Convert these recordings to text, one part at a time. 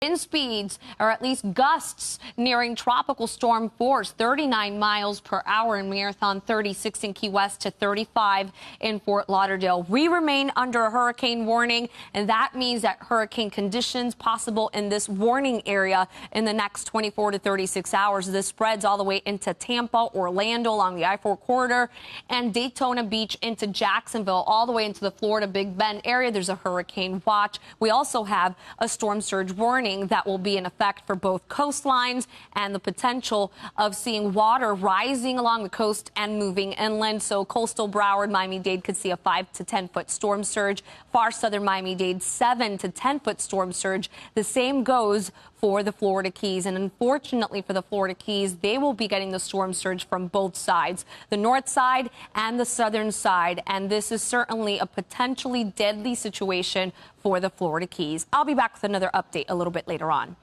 Wind speeds, or at least gusts, nearing tropical storm force, 39 miles per hour in Marathon, 36 in Key West to 35 in Fort Lauderdale. We remain under a hurricane warning, and that means that hurricane conditions possible in this warning area in the next 24 to 36 hours. This spreads all the way into Tampa, Orlando along the I-4 corridor, and Daytona Beach into Jacksonville, all the way into the Florida Big Bend area. There's a hurricane watch. We also have a storm surge warning that will be in effect for both coastlines and the potential of seeing water rising along the coast and moving inland. So coastal Broward, Miami-Dade could see a 5 to 10 foot storm surge. Far southern Miami-Dade, 7 to 10 foot storm surge. The same goes for the Florida Keys. And unfortunately for the Florida Keys, they will be getting the storm surge from both sides, the north side and the southern side. And this is certainly a potentially deadly situation for the Florida Keys. I'll be back with another update a little bit later on.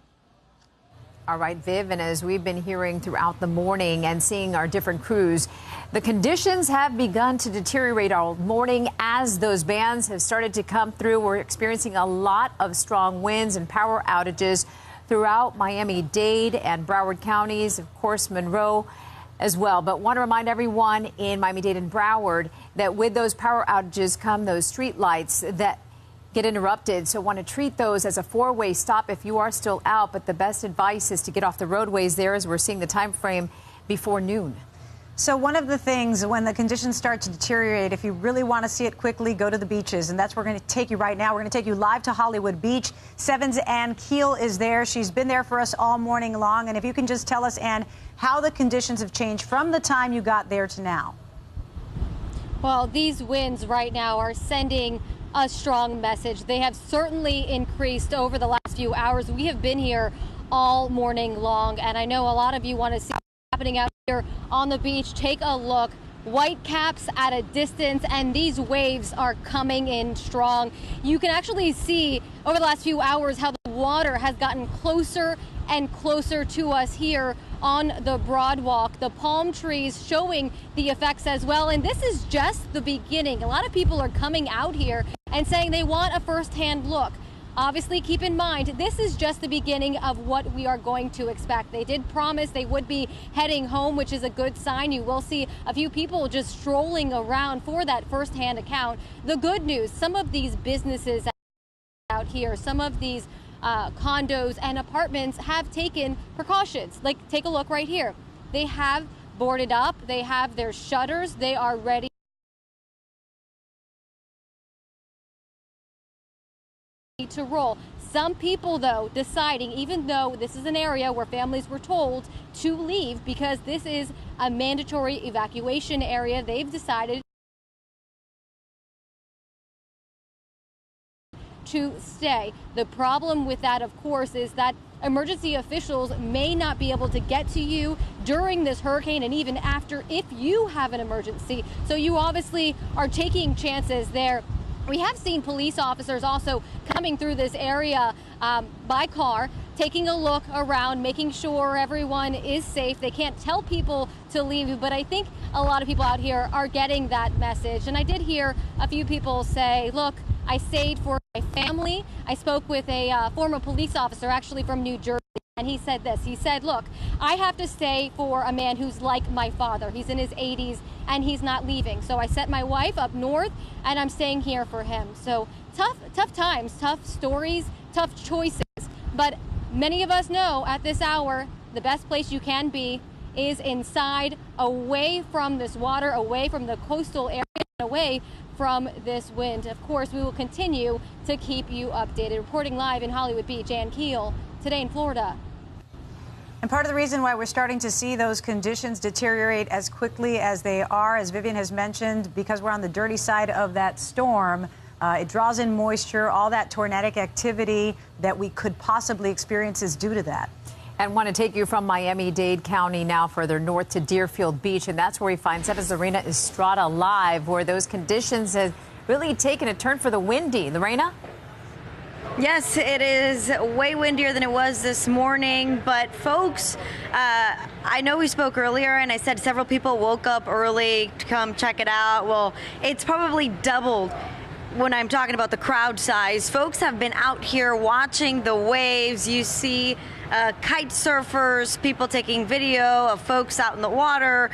All right, Viv, and as we've been hearing throughout the morning and seeing our different crews, the conditions have begun to deteriorate all morning as those bands have started to come through. We're experiencing a lot of strong winds and power outages throughout Miami-Dade and Broward counties, of course, Monroe as well. But want to remind everyone in Miami-Dade and Broward that with those power outages come those street lights that get interrupted. So want to treat those as a four-way stop if you are still out. But the best advice is to get off the roadways there as we're seeing the time frame before noon. So one of the things when the conditions start to deteriorate, if you really want to see it quickly, go to the beaches. And that's where we're going to take you right now. We're going to take you live to Hollywood Beach. 7's Ann Keel is there. She's been there for us all morning long. And if you can just tell us, Ann, how the conditions have changed from the time you got there to now. Well, these winds right now are sending a strong message. They have certainly increased over the last few hours. We have been here all morning long, and I know a lot of you want to see what's happening out here on the beach. Take a look. White caps at a distance, and these waves are coming in strong. You can actually see over the last few hours how the water has gotten closer and closer to us here on the Broadwalk. The palm trees showing the effects as well. And this is just the beginning. A lot of people are coming out here and saying they want a first-hand look. Obviously, keep in mind, this is just the beginning of what we are going to expect. They did promise they would be heading home, which is a good sign. You will see a few people just strolling around for that first-hand account. The good news, some of these businesses out here, some of these condos and apartments have taken precautions. Like, take a look right here. They have boarded up. They have their shutters. They are ready to roll. Some people, though, deciding, even though this is an area where families were told to leave because this is a mandatory evacuation area, they've decided to stay. The problem with that, of course, is that emergency officials may not be able to get to you during this hurricane and even after if you have an emergency. So you obviously are taking chances there. We have seen police officers also coming through this area by car, taking a look around, making sure everyone is safe. They can't tell people to leave, but I think a lot of people out here are getting that message. And I did hear a few people say, look, I stayed for my family. I spoke with a former police officer, actually from New Jersey, and he said this. He said, look, I have to stay for a man who's like my father. He's in his 80s and he's not leaving. So I sent my wife up north and I'm staying here for him. So tough times, tough stories, tough choices. But many of us know at this hour, the best place you can be is inside, away from this water, away from the coastal area, away from this wind. Of course, we will continue to keep you updated. Reporting live in Hollywood Beach, Ann Keel, Today in Florida. And part of the reason why we're starting to see those conditions deteriorate as quickly as they are, as Vivian has mentioned, because we're on the dirty side of that storm, it draws in moisture. All that tornadic activity that we could possibly experience is due to that. And want to take you from Miami-Dade County now further north to Deerfield Beach, and that's where we find 7's Lorena Estrada live, where those conditions have really taken a turn for the windy. Lorena? Yes, it is way windier than it was this morning, but folks, I know we spoke earlier and I said several people woke up early to come check it out. Well, it's probably doubled when I'm talking about the crowd size, folks have been out here watching the waves. You see kite surfers, people taking video of folks out in the water,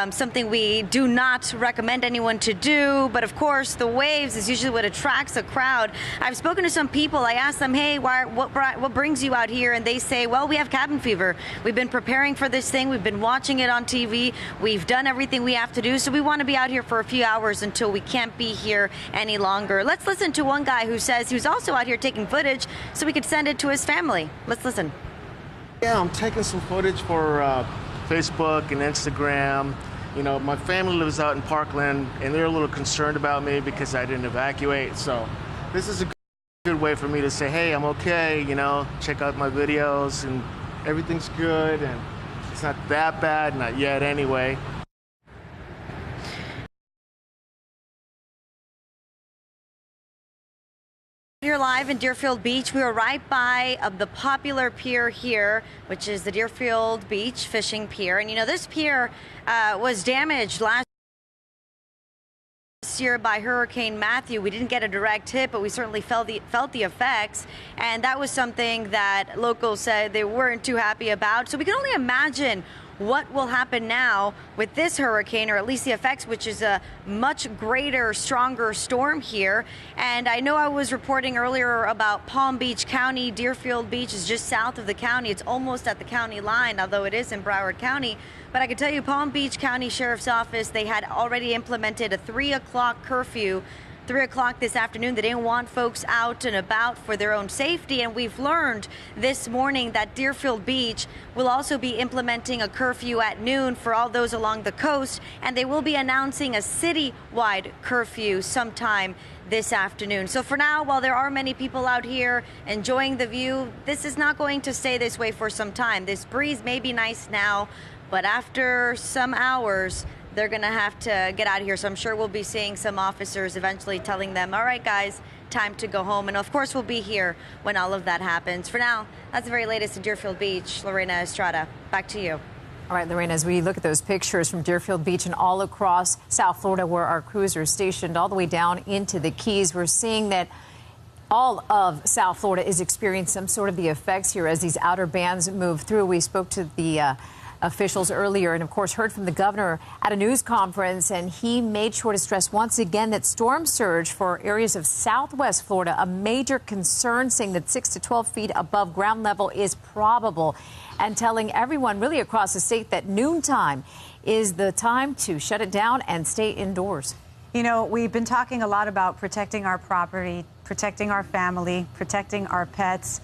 something we do not recommend anyone to do. But of course, the waves is usually what attracts a crowd. I've spoken to some people. I asked them, hey, what brings you out here? And they say, well, we have cabin fever. We've been preparing for this thing. We've been watching it on TV. We've done everything we have to do. So we want to be out here for a few hours until we can't be here any longer. Let's listen to one guy who says he was also out here taking footage so we could send it to his family. Let's listen. Yeah, I'm taking some footage for Facebook and Instagram. You know, my family lives out in Parkland, and they're a little concerned about me because I didn't evacuate. So this is a good way for me to say, hey, I'm okay, you know, check out my videos, and everything's good, and it's not that bad, not yet anyway. You're live in Deerfield Beach. We are right by the popular pier here, which is the Deerfield Beach Fishing Pier. And you know, this pier was damaged last year by Hurricane Matthew. We didn't get a direct hit, but we certainly felt the effects. And that was something that locals said they weren't too happy about. So we can only imagine what will happen now with this hurricane, or at least the effects, which is a much greater, stronger storm here. And I know I was reporting earlier about Palm Beach County. Deerfield Beach is just south of the county. It's almost at the county line, although it is in Broward County. But I can tell you, Palm Beach County Sheriff's Office, they had already implemented a 3 o'clock curfew. 3 o'clock this afternoon. They didn't want folks out and about for their own safety. And we've learned this morning that Deerfield Beach will also be implementing a curfew at noon for all those along the coast. And they will be announcing a citywide curfew sometime this afternoon. So for now, while there are many people out here enjoying the view, this is not going to stay this way for some time. This breeze may be nice now, but after some hours, they're going to have to get out of here. So I'm sure we'll be seeing some officers eventually telling them, all right, guys, time to go home. And of course, we'll be here when all of that happens. For now, that's the very latest in Deerfield Beach. Lorena Estrada, back to you. All right, Lorena, as we look at those pictures from Deerfield Beach and all across South Florida, where our crews are stationed all the way down into the Keys, we're seeing that all of South Florida is experiencing some sort of the effects here as these outer bands move through. We spoke to the officials earlier and, of course, heard from the governor at a news conference, and he made sure to stress once again that storm surge for areas of southwest Florida, a major concern, saying that 6 to 12 feet above ground level is probable, and telling everyone really across the state that noontime is the time to shut it down and stay indoors. You know, we've been talking a lot about protecting our property, protecting our family, protecting our pets.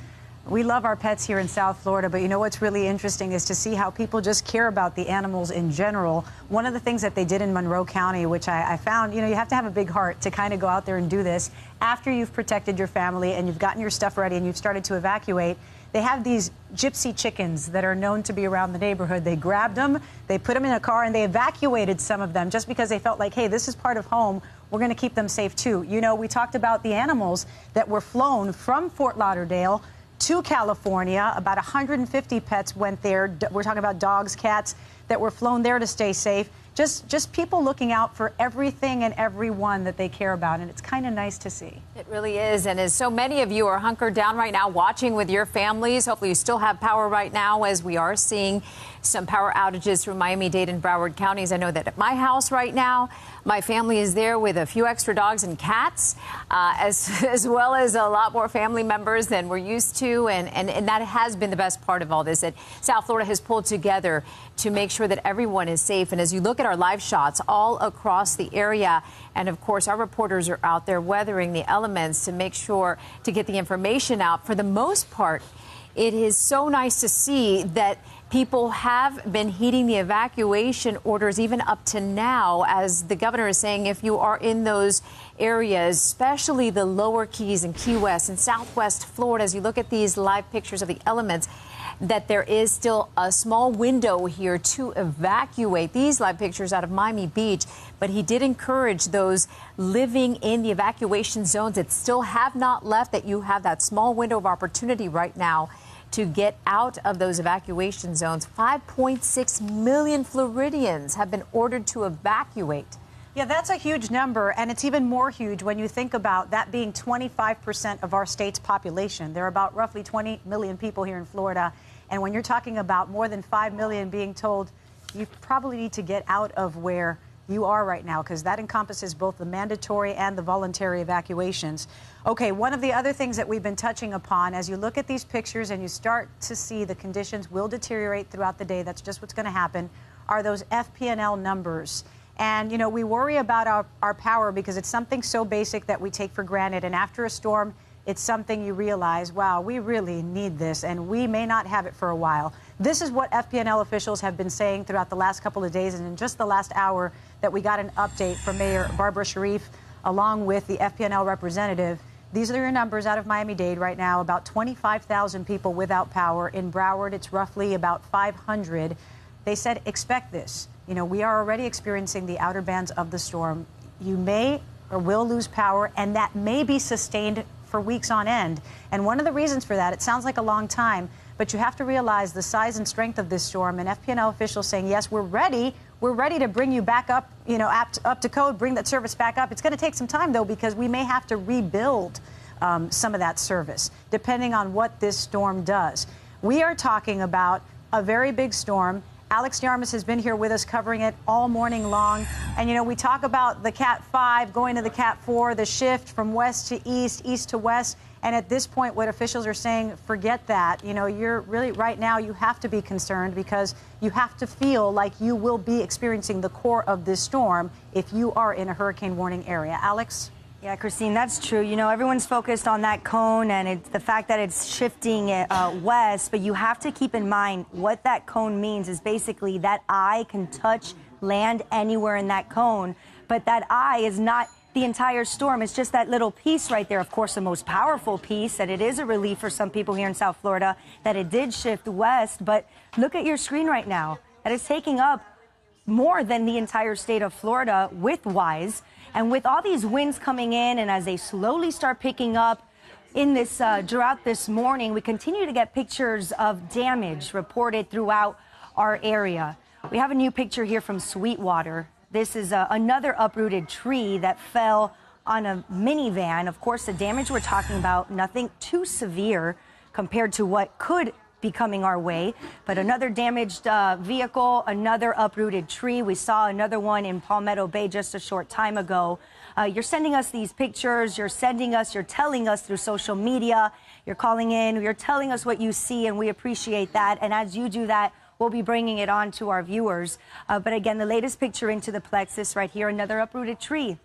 We love our pets here in South Florida, but you know what's really interesting is to see how people just care about the animals in general. One of the things that they did in Monroe County, which I found, you know, you have to have a big heart to kind of go out there and do this. After you've protected your family and you've gotten your stuff ready and you've started to evacuate, they have these gypsy chickens that are known to be around the neighborhood. They grabbed them, they put them in a car, and they evacuated some of them just because they felt like, hey, this is part of home. We're going to keep them safe, too. You know, we talked about the animals that were flown from Fort Lauderdale to California. About 150 pets went there. We're talking about dogs, cats that were flown there to stay safe. Just people looking out for everything and everyone that they care about, and it's kind of nice to see. It really is, and as so many of you are hunkered down right now watching with your families, hopefully you still have power right now, as we are seeing some power outages through Miami-Dade and Broward counties. I know that at my house right now, my family is there with a few extra dogs and cats, as well as a lot more family members than we're used to, and that has been the best part of all this, that South Florida has pulled together to make sure that everyone is safe. And as you look at our live shots all across the area, and of course our reporters are out there weathering the elements to make sure to get the information out. For the most part, it is so nice to see that people have been heeding the evacuation orders even up to now, as the governor is saying, if you are in those areas, especially the lower Keys and Key West and southwest Florida, as you look at these live pictures of the elements, that there is still a small window here to evacuate. These live pictures out of Miami Beach, but he did encourage those living in the evacuation zones that still have not left, that you have that small window of opportunity right now to get out of those evacuation zones. 5.6 million Floridians have been ordered to evacuate. Yeah, that's a huge number, and it's even more huge when you think about that being 25% of our state's population. There are about roughly 20 million people here in Florida, and when you're talking about more than 5 million being told you probably need to get out of where you are right now, because that encompasses both the mandatory and the voluntary evacuations. Okay, one of the other things that we've been touching upon, as you look at these pictures and you start to see the conditions will deteriorate throughout the day, that's just what's going to happen, are those FPNL numbers. And, you know, we worry about our power because it's something so basic that we take for granted. And after a storm, it's something you realize, wow, we really need this, and we may not have it for a while. This is what FPNL officials have been saying throughout the last couple of days, and in just the last hour that we got an update from Mayor Barbara Sharif along with the FPNL representative. These are your numbers out of Miami-Dade right now, about 25,000 people without power. In Broward, it's roughly about 500. They said, expect this. You know, we are already experiencing the outer bands of the storm. You may or will lose power, and that may be sustained for weeks on end. And one of the reasons for that, it sounds like a long time, but you have to realize the size and strength of this storm. And FPNL officials saying, yes, we're ready to bring you back up, you know, up to code, bring that service back up. It's going to take some time, though, because we may have to rebuild some of that service, depending on what this storm does. We are talking about a very big storm. Alex Yarmus has been here with us covering it all morning long. And, you know, we talk about the Cat 5 going to the Cat 4, the shift from west to east, east to west. And at this point, what officials are saying, forget that. You know, you're really right now, you have to be concerned because you have to feel like you will be experiencing the core of this storm if you are in a hurricane warning area. Alex? Yeah, Christine, that's true. You know, everyone's focused on that cone and it's the fact that it's shifting west, but you have to keep in mind what that cone means is basically that eye can touch land anywhere in that cone, but that eye is not the entire storm. It's just that little piece right there. Of course, the most powerful piece, and it is a relief for some people here in South Florida that it did shift west, but look at your screen right now. That is taking up more than the entire state of Florida width-wise. And with all these winds coming in and as they slowly start picking up in this throughout this morning, we continue to get pictures of damage reported throughout our area. We have a new picture here from Sweetwater. This is another uprooted tree that fell on a minivan. Of course, the damage we're talking about, nothing too severe compared to what could be coming our way, but another damaged vehicle, another uprooted tree. We saw another one in Palmetto Bay just a short time ago. You're sending us these pictures, you're telling us through social media, you're calling in, you're telling us what you see, and we appreciate that. And as you do that, we'll be bringing it on to our viewers. But again, the latest picture into the plexus right here, another uprooted tree.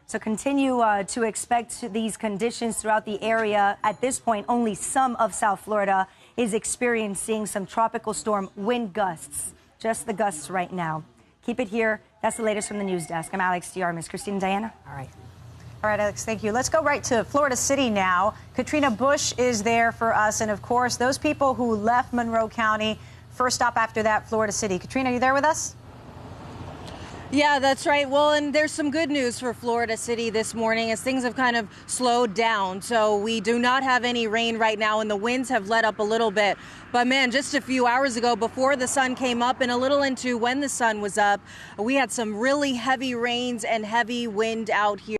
So continue to expect these conditions throughout the area. At this point, only some of South Florida is experiencing some tropical storm wind gusts. Just the gusts right now. Keep it here. That's the latest from the news desk. I'm Alex Yarmus. Christine and Diana. All right. All right, Alex, thank you. Let's go right to Florida City now. Katrina Bush is there for us. And, of course, those people who left Monroe County, first stop after that, Florida City. Katrina, are you there with us? Yeah, that's right. Well, and there's some good news for Florida City this morning as things have kind of slowed down. So we do not have any rain right now and the winds have let up a little bit. But man, just a few hours ago before the sun came up and a little into when the sun was up, we had some really heavy rains and heavy wind out here.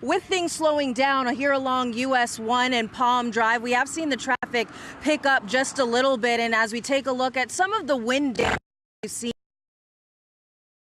With things slowing down here along US 1 and Palm Drive, we have seen the traffic pick up just a little bit. And as we take a look at some of the wind damage you see,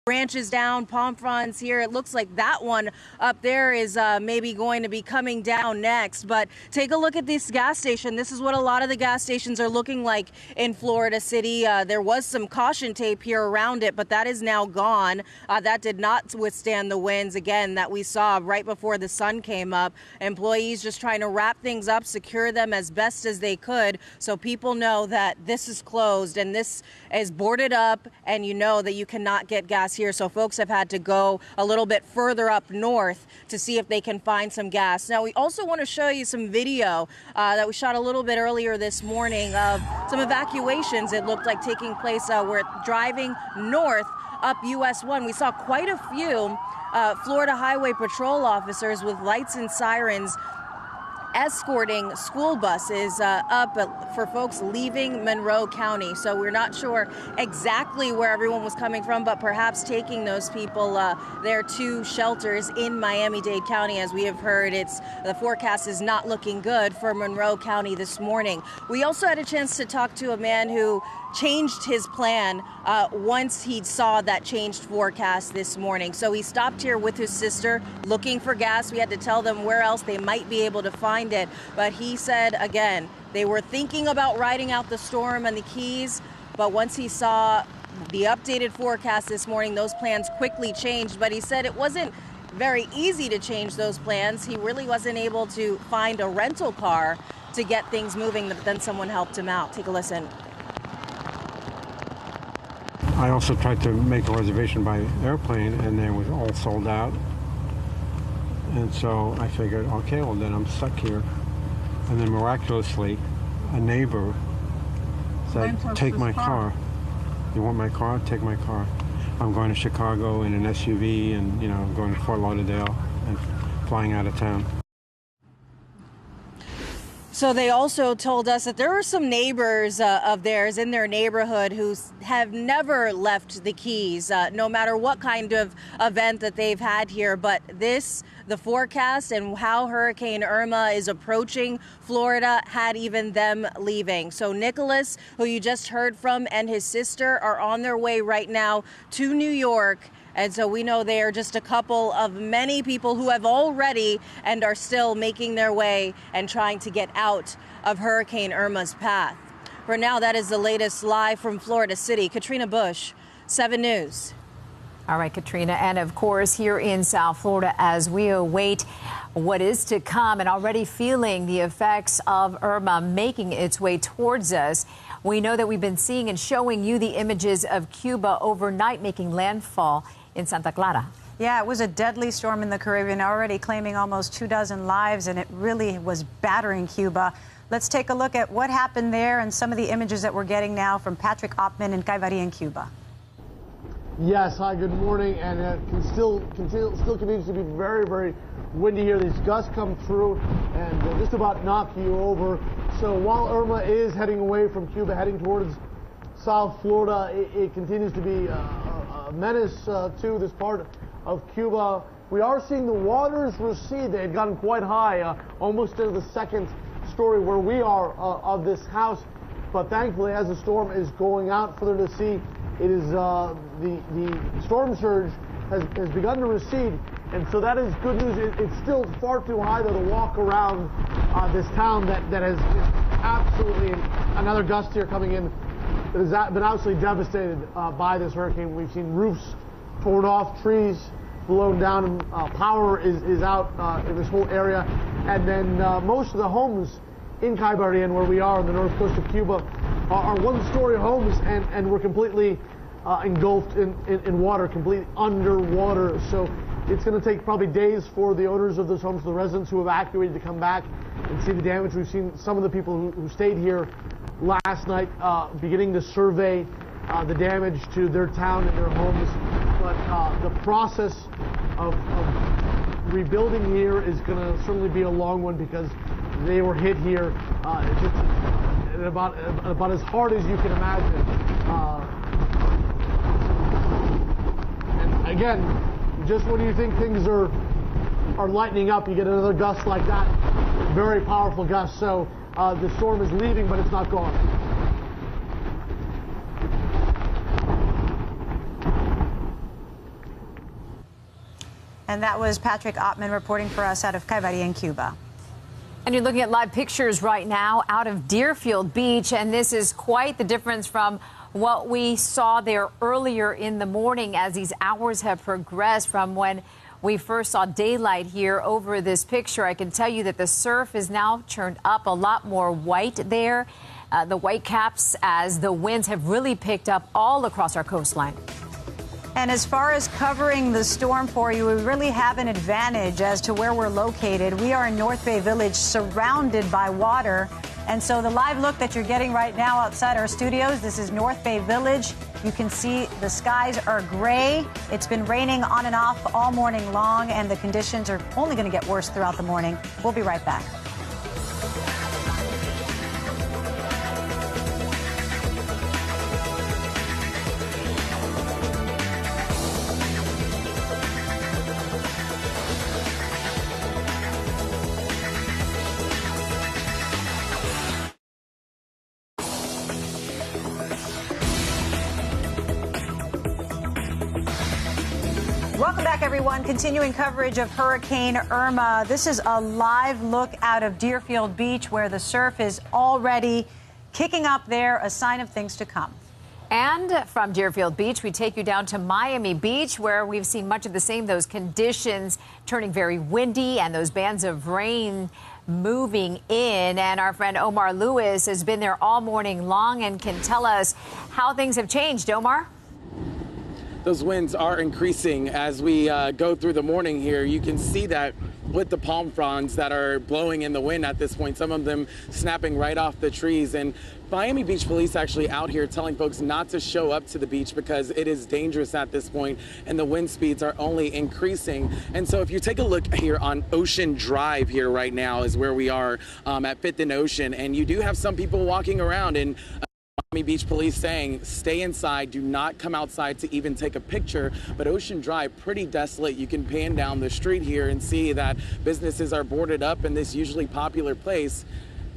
branches down, palm fronds here. It looks like that one up there is maybe going to be coming down next. But take a look at this gas station. This is what a lot of the gas stations are looking like in Florida City. There was some caution tape here around it, but that is now gone. That did not withstand the winds, again, that we saw right before the sun came up. Employees just trying to wrap things up, secure them as best as they could so people know that this is closed and this is boarded up and you know that you cannot get gas here. So folks have had to go a little bit further up north to see if they can find some gas. Now, we also want to show you some video that we shot a little bit earlier this morning of some evacuations. It looked like taking place. We're driving north up US 1. We saw quite a few Florida Highway Patrol officers with lights and sirens escorting school buses up for folks leaving Monroe County. So we're not sure exactly where everyone was coming from, but perhaps taking those people there to shelters in Miami-Dade County. As we have heard, the forecast is not looking good for Monroe County this morning. We also had a chance to talk to a man who changed his plan once he saw that changed forecast this morning. So he stopped here with his sister looking for gas. We had to tell them where else they might be able to find it. But he said, again, they were thinking about riding out the storm and the Keys. But once he saw the updated forecast this morning, those plans quickly changed. But he said it wasn't very easy to change those plans. He really wasn't able to find a rental car to get things moving, but then someone helped him out. Take a listen. I also tried to make a reservation by airplane, and it was all sold out. And so I figured, okay, well then I'm stuck here. And then miraculously, a neighbor said, take my car. You want my car? Take my car. I'm going to Chicago in an SUV, and I'm going to Fort Lauderdale and flying out of town. So they also told us that there are some neighbors of theirs in their neighborhood who have never left the Keys, no matter what kind of event that they've had here. But the forecast and how Hurricane Irma is approaching Florida had even them leaving. So Nicholas, who you just heard from, and his sister are on their way right now to New York. And so we know they are just a couple of many people who have already and are still making their way and trying to get out of Hurricane Irma's path. For now, that is the latest live from Florida City. Katrina Bush, 7 News. All right, Katrina. And of course, here in South Florida, as we await what is to come and already feeling the effects of Irma making its way towards us, we know that we've been seeing and showing you the images of Cuba overnight making landfall in Santa Clara. Yeah, it was a deadly storm in the Caribbean, already claiming almost 24 lives, and it really was battering Cuba. Let's take a look at what happened there and some of the images that we're getting now from Patrick Oppmann in Caivari in Cuba. Yes, hi, good morning, and it still continues to be very, very windy here. These gusts come through and just about knock you over. So while Irma is heading away from Cuba, heading towards South Florida, it continues to be a menace to this part of Cuba. We are seeing the waters recede. They had gotten quite high, almost to the second story where we are of this house. But thankfully, as the storm is going out further to sea, it is the storm surge has begun to recede, and so that is good news. It's still far too high though to walk around this town that has absolutely another gust here coming in that has been absolutely devastated by this hurricane. We've seen roofs torn off, trees blown down, and power is out in this whole area. And then most of the homes in Caivari, where we are on the north coast of Cuba, are one-story homes, and we're completely engulfed in water, completely underwater. So it's going to take probably days for the owners of those homes, the residents who evacuated, to come back and see the damage. We've seen some of the people who stayed here last night beginning to survey the damage to their town and their homes. But the process of rebuilding here is going to certainly be a long one, because they were hit here just about as hard as you can imagine. And again, just when you think things are lightening up, you get another gust like that. Very powerful gust. So the storm is leaving, but it's not gone. And that was Patrick Oppmann reporting for us out of Caivari in Cuba. And you're looking at live pictures right now out of Deerfield Beach, and this is quite the difference from what we saw there earlier in the morning as these hours have progressed from when we first saw daylight here over this picture. I can tell you that the surf is now turned up, a lot more white there. The white caps as the winds have really picked up all across our coastline. And as far as covering the storm for you, we really have an advantage as to where we're located. We are in North Bay Village, surrounded by water. And so the live look that you're getting right now outside our studios, this is North Bay Village. You can see the skies are gray. It's been raining on and off all morning long, and the conditions are only going to get worse throughout the morning. We'll be right back. back, everyone. Continuing coverage of Hurricane Irma. This is a live look out of Deerfield Beach where the surf is already kicking up there, a sign of things to come. And from Deerfield Beach, we take you down to Miami Beach, where we've seen much of the same, those conditions turning very windy and those bands of rain moving in. And our friend Omar Lewis has been there all morning long and can tell us how things have changed. Omar? Those winds are increasing as we go through the morning here. You can see that with the palm fronds that are blowing in the wind at this point, some of them snapping right off the trees. And Miami Beach police actually out here telling folks not to show up to the beach because it is dangerous at this point and the wind speeds are only increasing. And so if you take a look here on Ocean Drive here right now is where we are at 5th and Ocean, and you do have some people walking around and Miami Beach police saying stay inside, do not come outside to even take a picture. But Ocean Drive, pretty desolate. You can pan down the street here and see that businesses are boarded up in this usually popular place.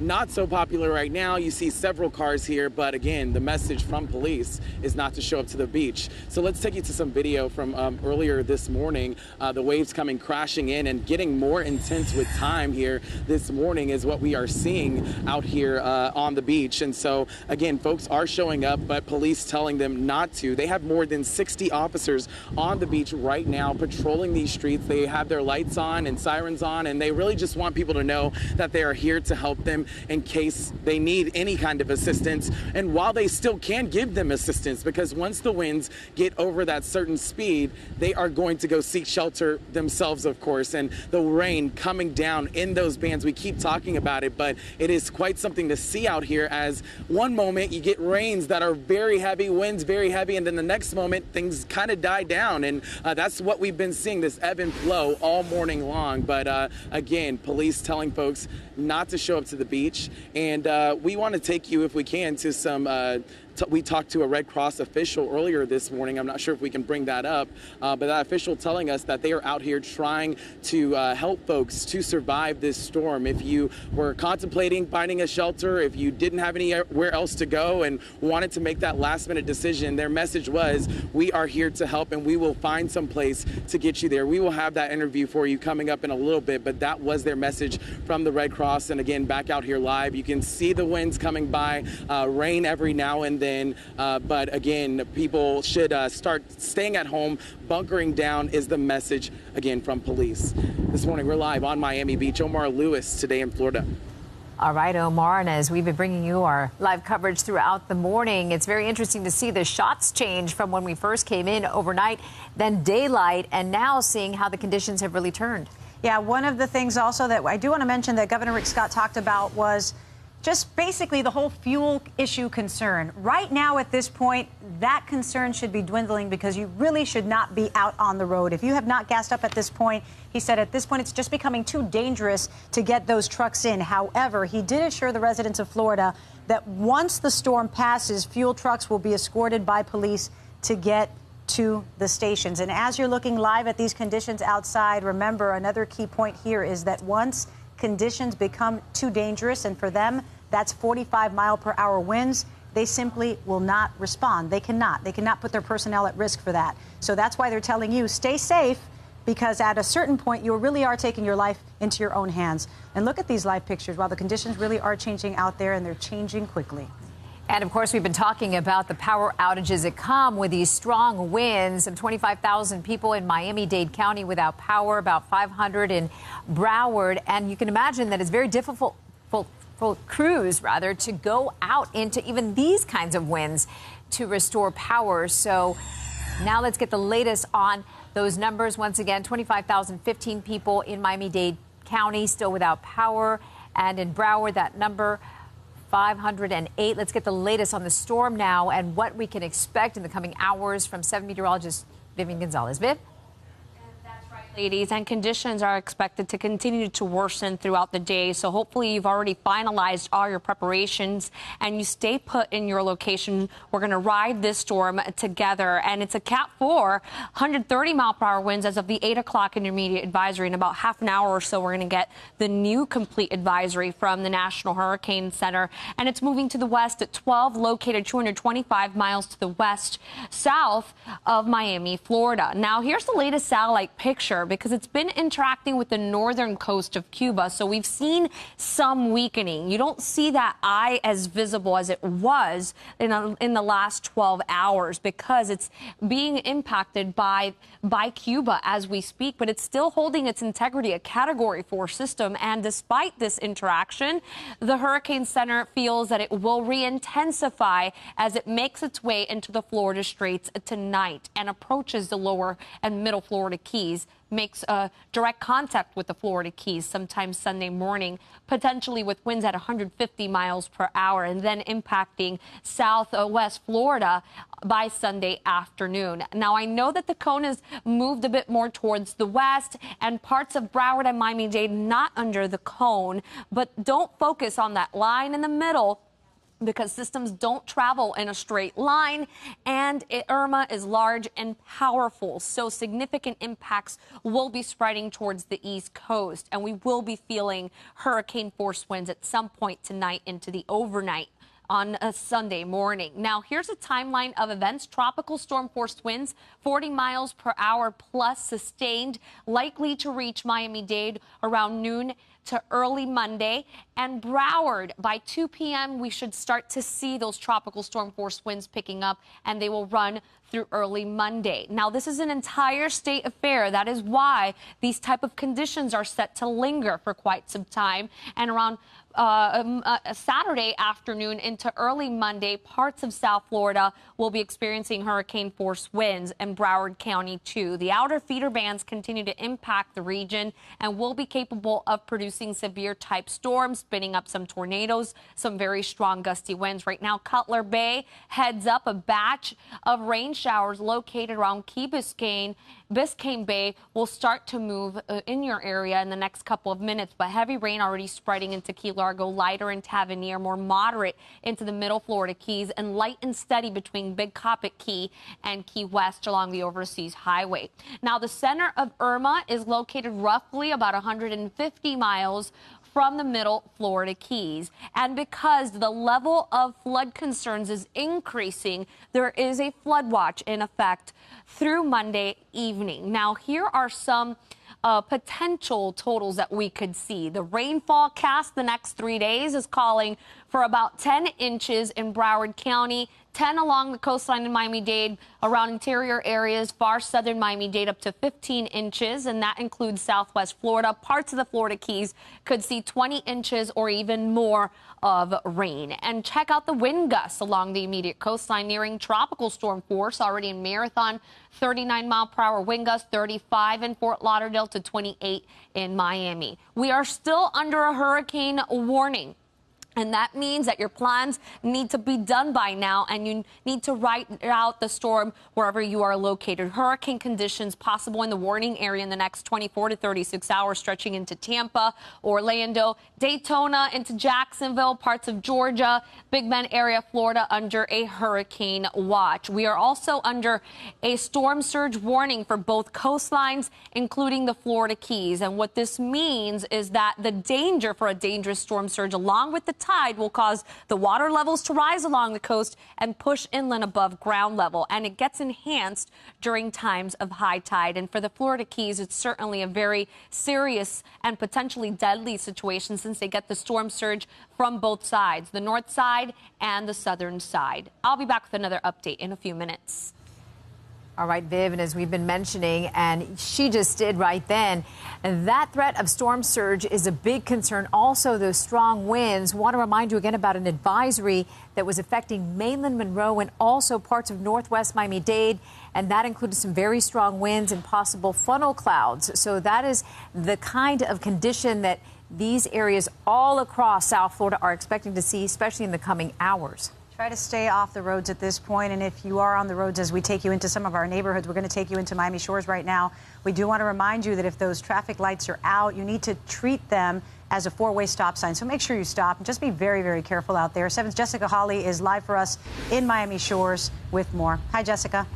Not so popular right now. You see several cars here, but again, the message from police is not to show up to the beach. So let's take you to some video from earlier this morning. The waves coming crashing in and getting more intense with time here this morning is what we are seeing out here on the beach. And so again, folks are showing up, but police telling them not to. They have more than 60 officers on the beach right now patrolling these streets. They have their lights on and sirens on, and they really just want people to know that they are here to help them in case they need any kind of assistance, and while they still can give them assistance, because once the winds get over that certain speed, they are going to go seek shelter themselves, of course. And the rain coming down in those bands, we keep talking about it, but it is quite something to see out here, as one moment you get rains that are very heavy, winds very heavy, and then the next moment things kind of die down. And that's what we've been seeing, this ebb and flow all morning long. But again, police telling folks not to show up to the beach. And we want to take you, if we can, to some we talked to a Red Cross official earlier this morning. I'm not sure if we can bring that up, but that official telling us that they are out here trying to help folks to survive this storm. If you were contemplating finding a shelter, if you didn't have anywhere else to go and wanted to make that last-minute decision, their message was, we are here to help and we will find some place to get you there. We will have that interview for you coming up in a little bit, but that was their message from the Red Cross. And again, back out here live, you can see the winds coming by, rain every now and then. But again, people should start staying at home. Bunkering down is the message, again, from police. This morning, we're live on Miami Beach. Omar Lewis, today in Florida. All right, Omar, and as we've been bringing you our live coverage throughout the morning, it's very interesting to see the shots change from when we first came in overnight, then daylight, and now seeing how the conditions have really turned. Yeah, one of the things also that I do want to mention that Governor Rick Scott talked about was just basically the whole fuel issue concern. Right now at this point, that concern should be dwindling because you really should not be out on the road. If you have not gassed up at this point, he said at this point it's just becoming too dangerous to get those trucks in. However, he did assure the residents of Florida that once the storm passes, fuel trucks will be escorted by police to get to the stations. And as you're looking live at these conditions outside, remember another key point here is that once conditions become too dangerous, and for them, that's 45-mile-per-hour winds, they simply will not respond. They cannot put their personnel at risk for that. So that's why they're telling you, stay safe, because at a certain point, you really are taking your life into your own hands. And look at these live pictures. While the conditions really are changing out there, and they're changing quickly. And, of course, we've been talking about the power outages that come with these strong winds. Some 25,000 people in Miami-Dade County without power, about 500 in Broward. And you can imagine that it's very difficult for crews, to go out into even these kinds of winds to restore power. So now let's get the latest on those numbers. Once again, 25,015 people in Miami-Dade County still without power. And in Broward, that number 508. Let's get the latest on the storm now and what we can expect in the coming hours from 7 meteorologist Vivian Gonzalez. Viv? That's right, Ladies, and conditions are expected to continue to worsen throughout the day. So hopefully you've already finalized all your preparations and you stay put in your location. We're going to ride this storm together, and it's a Cat 4, 130-mile-per-hour winds as of the 8 o'clock intermediate advisory. In about half an hour or so, we're going to get the new complete advisory from the National Hurricane Center, and it's moving to the west at 12, located 225 miles to the west, south of Miami, Florida. Now, here's the latest satellite picture, because it's been interacting with the northern coast of Cuba. So we've seen some weakening. You don't see that eye as visible as it was in the last 12 hours because it's being impacted by Cuba as we speak, but it's still holding its integrity, a Category 4 system. And despite this interaction, the Hurricane Center feels that it will re-intensify as it makes its way into the Florida Straits tonight and approaches the lower and middle Florida Keys, makes direct contact with the Florida Keys sometime Sunday morning, potentially with winds at 150 miles per hour, and then impacting southwest Florida by Sunday afternoon. Now, I know that the cone has moved a bit more towards the west, and parts of Broward and Miami-Dade not under the cone, but don't focus on that line in the middle, because systems don't travel in a straight line, and Irma is large and powerful, so significant impacts will be spreading towards the East Coast, and we will be feeling hurricane force winds at some point tonight into the overnight on a Sunday morning. Now, here's a timeline of events. Tropical storm force winds 40 miles per hour plus sustained, likely to reach Miami-Dade around noon to early Monday, and Broward by 2 p.m. we should start to see those tropical storm force winds picking up, and they will run through early Monday. Now, this is an entire state affair. That is why these type of conditions are set to linger for quite some time, and around Saturday afternoon into early Monday, parts of South Florida will be experiencing hurricane force winds, and Broward County too. The outer feeder bands continue to impact the region and will be capable of producing severe type storms, spinning up some tornadoes, some very strong gusty winds. Right now, Cutler Bay heads up a batch of rain showers located around Key Biscayne Bay will start to move in your area in the next couple of minutes, but heavy rain already spreading into Key Largo, lighter in Tavernier, more moderate into the middle Florida Keys, and light and steady between Big Coppic Key and Key West along the Overseas Highway. Now, the center of Irma is located roughly about 150 miles from the middle Florida Keys. And because the level of flood concerns is increasing, there is a flood watch in effect through Monday evening. Now, here are some potential totals that we could see. The rainfall cast the next 3 days is calling for about 10 inches in Broward County, 10 along the coastline in Miami-Dade, around interior areas, far southern Miami-Dade up to 15 inches, and that includes southwest Florida. Parts of the Florida Keys could see 20 inches or even more of rain. And check out the wind gusts along the immediate coastline, nearing tropical storm force already in Marathon, 39-mile-per-hour wind gusts, 35 in Fort Lauderdale to 28 in Miami. We are still under a hurricane warning. And that means that your plans need to be done by now, and you need to ride out the storm wherever you are located. Hurricane conditions possible in the warning area in the next 24 to 36 hours, stretching into Tampa, Orlando, Daytona, into Jacksonville, parts of Georgia, Big Bend area, Florida, under a hurricane watch. We are also under a storm surge warning for both coastlines, including the Florida Keys. And what this means is that the danger for a dangerous storm surge, along with the tide, will cause the water levels to rise along the coast and push inland above ground level. And it gets enhanced during times of high tide. And for the Florida Keys, it's certainly a very serious and potentially deadly situation, since they get the storm surge from both sides, the north side and the southern side. I'll be back with another update in a few minutes. All right, Viv, and as we've been mentioning, and she just did right then, that threat of storm surge is a big concern. Also, those strong winds. Want to remind you again about an advisory that was affecting mainland Monroe and also parts of northwest Miami-Dade, and that included some very strong winds and possible funnel clouds. So that is the kind of condition that these areas all across South Florida are expecting to see, especially in the coming hours. Try to stay off the roads at this point, and if you are on the roads as we take you into some of our neighborhoods, we're going to take you into Miami Shores right now. We do want to remind you that if those traffic lights are out, you need to treat them as a four-way stop sign. So make sure you stop and just be very, very careful out there. 7's Jessica Hawley is live for us in Miami Shores with more. Hi, Jessica.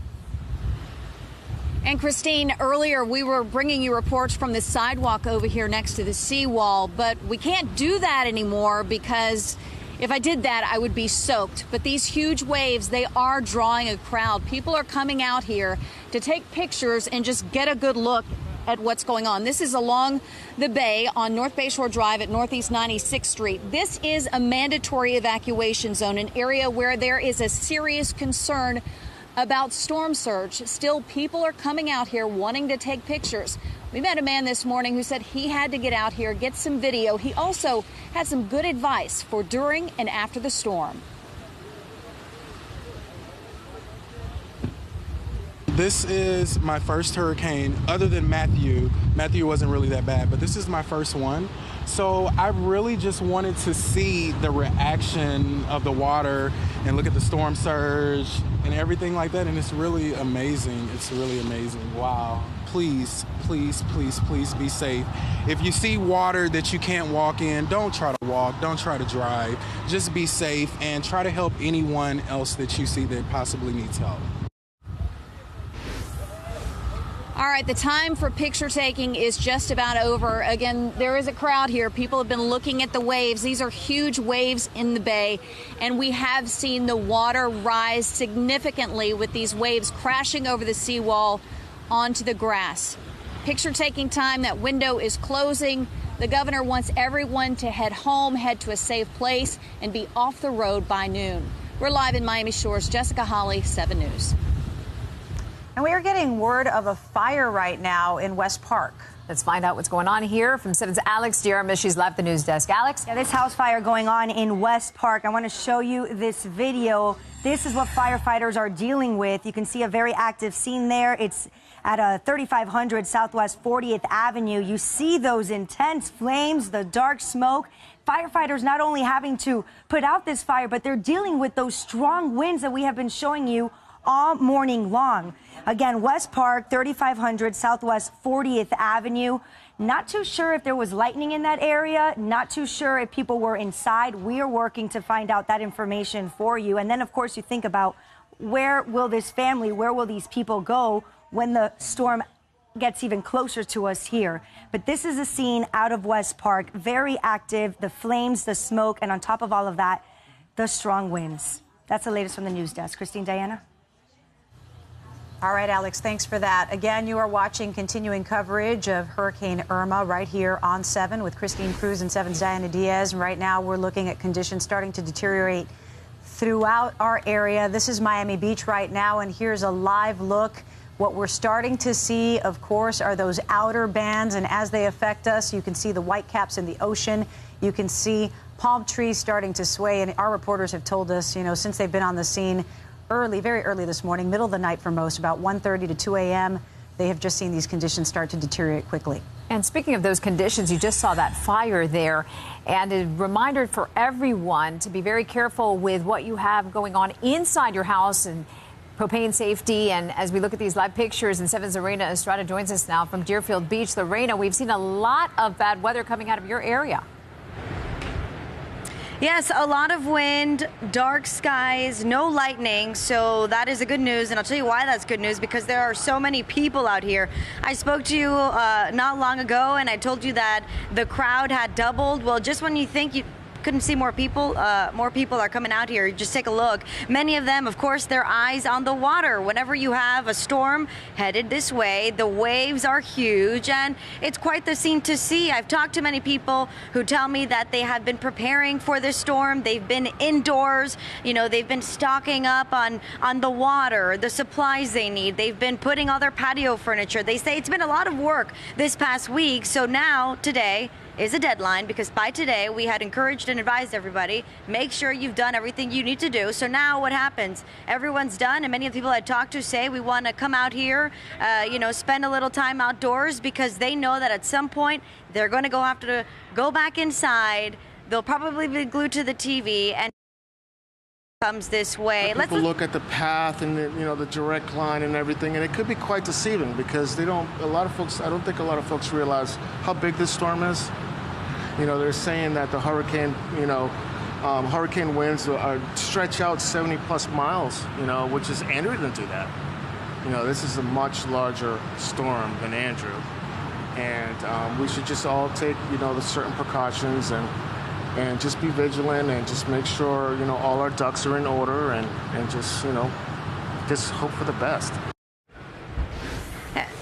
And Christine, earlier we were bringing you reports from the sidewalk over here next to the seawall, but we can't do that anymore because if I did that, I would be soaked. But these huge waves, they are drawing a crowd. People are coming out here to take pictures and just get a good look at what's going on. This is along the bay on North Bayshore Drive at Northeast 96th Street. This is a mandatory evacuation zone, an area where there is a serious concern about storm surge. Still, people are coming out here wanting to take pictures. We met a man this morning who said he had to get out here, get some video. He also had some good advice for during and after the storm. This is my first hurricane other than Matthew. Matthew wasn't really that bad, but this is my first one. So I really just wanted to see the reaction of the water and look at the storm surge and everything like that. And it's really amazing. It's really amazing. Wow. Please, please, please, please be safe. If you see water that you can't walk in, don't try to walk, don't try to drive. Just be safe and try to help anyone else that you see that possibly needs help. All right, the time for picture taking is just about over. Again, there is a crowd here. People have been looking at the waves. These are huge waves in the bay, and we have seen the water rise significantly with these waves crashing over the seawall onto the grass. Picture taking time, that window is closing. The governor wants everyone to head home, head to a safe place, and be off the road by noon. We're live in Miami Shores. Jessica Hawley, 7 News. And we are getting word of a fire right now in West Park. Let's find out what's going on here from 7's Alex Irma. She's left the news desk. Alex? Yeah, this house fire going on in West Park. I want to show you this video. This is what firefighters are dealing with. You can see a very active scene there. It's at 3500 Southwest 40th Avenue. You see those intense flames, the dark smoke. Firefighters not only having to put out this fire, but they're dealing with those strong winds that we have been showing you all morning long. Again, West Park, 3500 Southwest 40th Avenue. Not too sure if there was lightning in that area. Not too sure if people were inside. We are working to find out that information for you. And then, of course, you think about where will this family, where will these people go when the storm gets even closer to us here. But this is a scene out of West Park, very active, the flames, the smoke, and on top of all of that, the strong winds. That's the latest from the news desk. Christine, Diana? All right, Alex, thanks for that. Again, you are watching continuing coverage of Hurricane Irma right here on 7 with Christine Cruz and 7's Diana Diaz. And right now we're looking at conditions starting to deteriorate throughout our area. This is Miami Beach right now, and here's a live look. What we're starting to see, of course, are those outer bands, and as they affect us, you can see the white caps in the ocean. You can see palm trees starting to sway, and our reporters have told us, you know, since they've been on the scene early, very early this morning, middle of the night for most, about 1:30 to 2 a.m., they have just seen these conditions start to deteriorate quickly. And speaking of those conditions, you just saw that fire there. And a reminder for everyone to be very careful with what you have going on inside your house and propane safety. And as we look at these live pictures, and 7's Lorena Estrada joins us now from Deerfield Beach. Lorena, we've seen a lot of bad weather coming out of your area. Yes, a lot of wind, dark skies, no lightning, so that is a good news, and I'll tell you why that's good news, because there are so many people out here. I spoke to you not long ago, and I told you that the crowd had doubled. Well, just when you think you couldn't see more people are coming out here. Just take a look. Many of them, of course, their eyes on the water. Whenever you have a storm headed this way, the waves are huge, and it's quite the scene to see. I've talked to many people who tell me that they have been preparing for this storm. They've been indoors. You know, they've been stocking up on the water, the supplies they need. They've been putting all their patio furniture. They say it's been a lot of work this past week. So now, today, is a deadline, because by today we had encouraged and advised everybody, make sure you've done everything you need to do. So now what happens? Everyone's done, and many of the people I talked to say we want to come out here, you know, spend a little time outdoors, because they know that at some point they're going to have to go back inside. They'll probably be glued to the TV and comes this way. People look at the path and the direct line and everything, and it could be quite deceiving because I don't think a lot of folks realize how big this storm is. They're saying that the hurricane, hurricane winds stretch out 70 plus miles, which is Andrew didn't do that. This is a much larger storm than Andrew, and we should just all take the certain precautions and just be vigilant and just make sure all our ducks are in order and just hope for the best.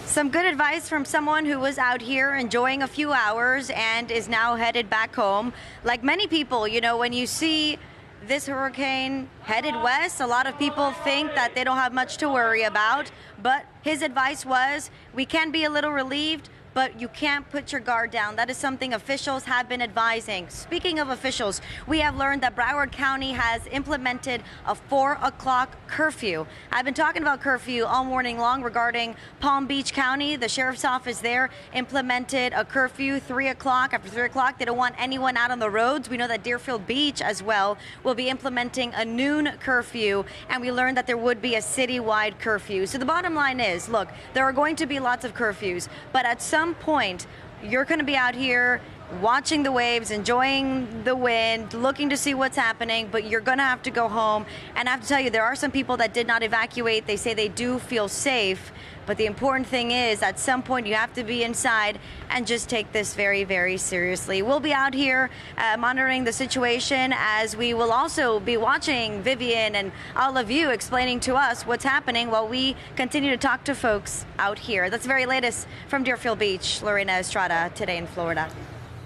Some good advice from someone who was out here enjoying a few hours and is now headed back home. Like many people, when you see this hurricane headed west, a lot of people think that they don't have much to worry about. But his advice was, we can be a little relieved, but you can't put your guard down. That is something officials have been advising. Speaking of officials, we have learned that Broward County has implemented a 4 o'clock curfew. I've been talking about curfew all morning long regarding Palm Beach County. The sheriff's office there implemented a curfew 3 o'clock. After 3 o'clock, they don't want anyone out on the roads. We know that Deerfield Beach as well will be implementing a noon curfew, and we learned that there would be a citywide curfew. So the bottom line is, look, there are going to be lots of curfews, but at some point, you're going to be out here watching the waves, enjoying the wind, looking to see what's happening, but you're going to have to go home. And I have to tell you, there are some people that did not evacuate. They say they do feel safe, but the important thing is at some point you have to be inside and just take this very, very seriously. We'll be out here monitoring the situation, as we will also be watching Vivian and all of you explaining to us what's happening while we continue to talk to folks out here. That's the very latest from Deerfield Beach. Lorena Estrada, Today in Florida.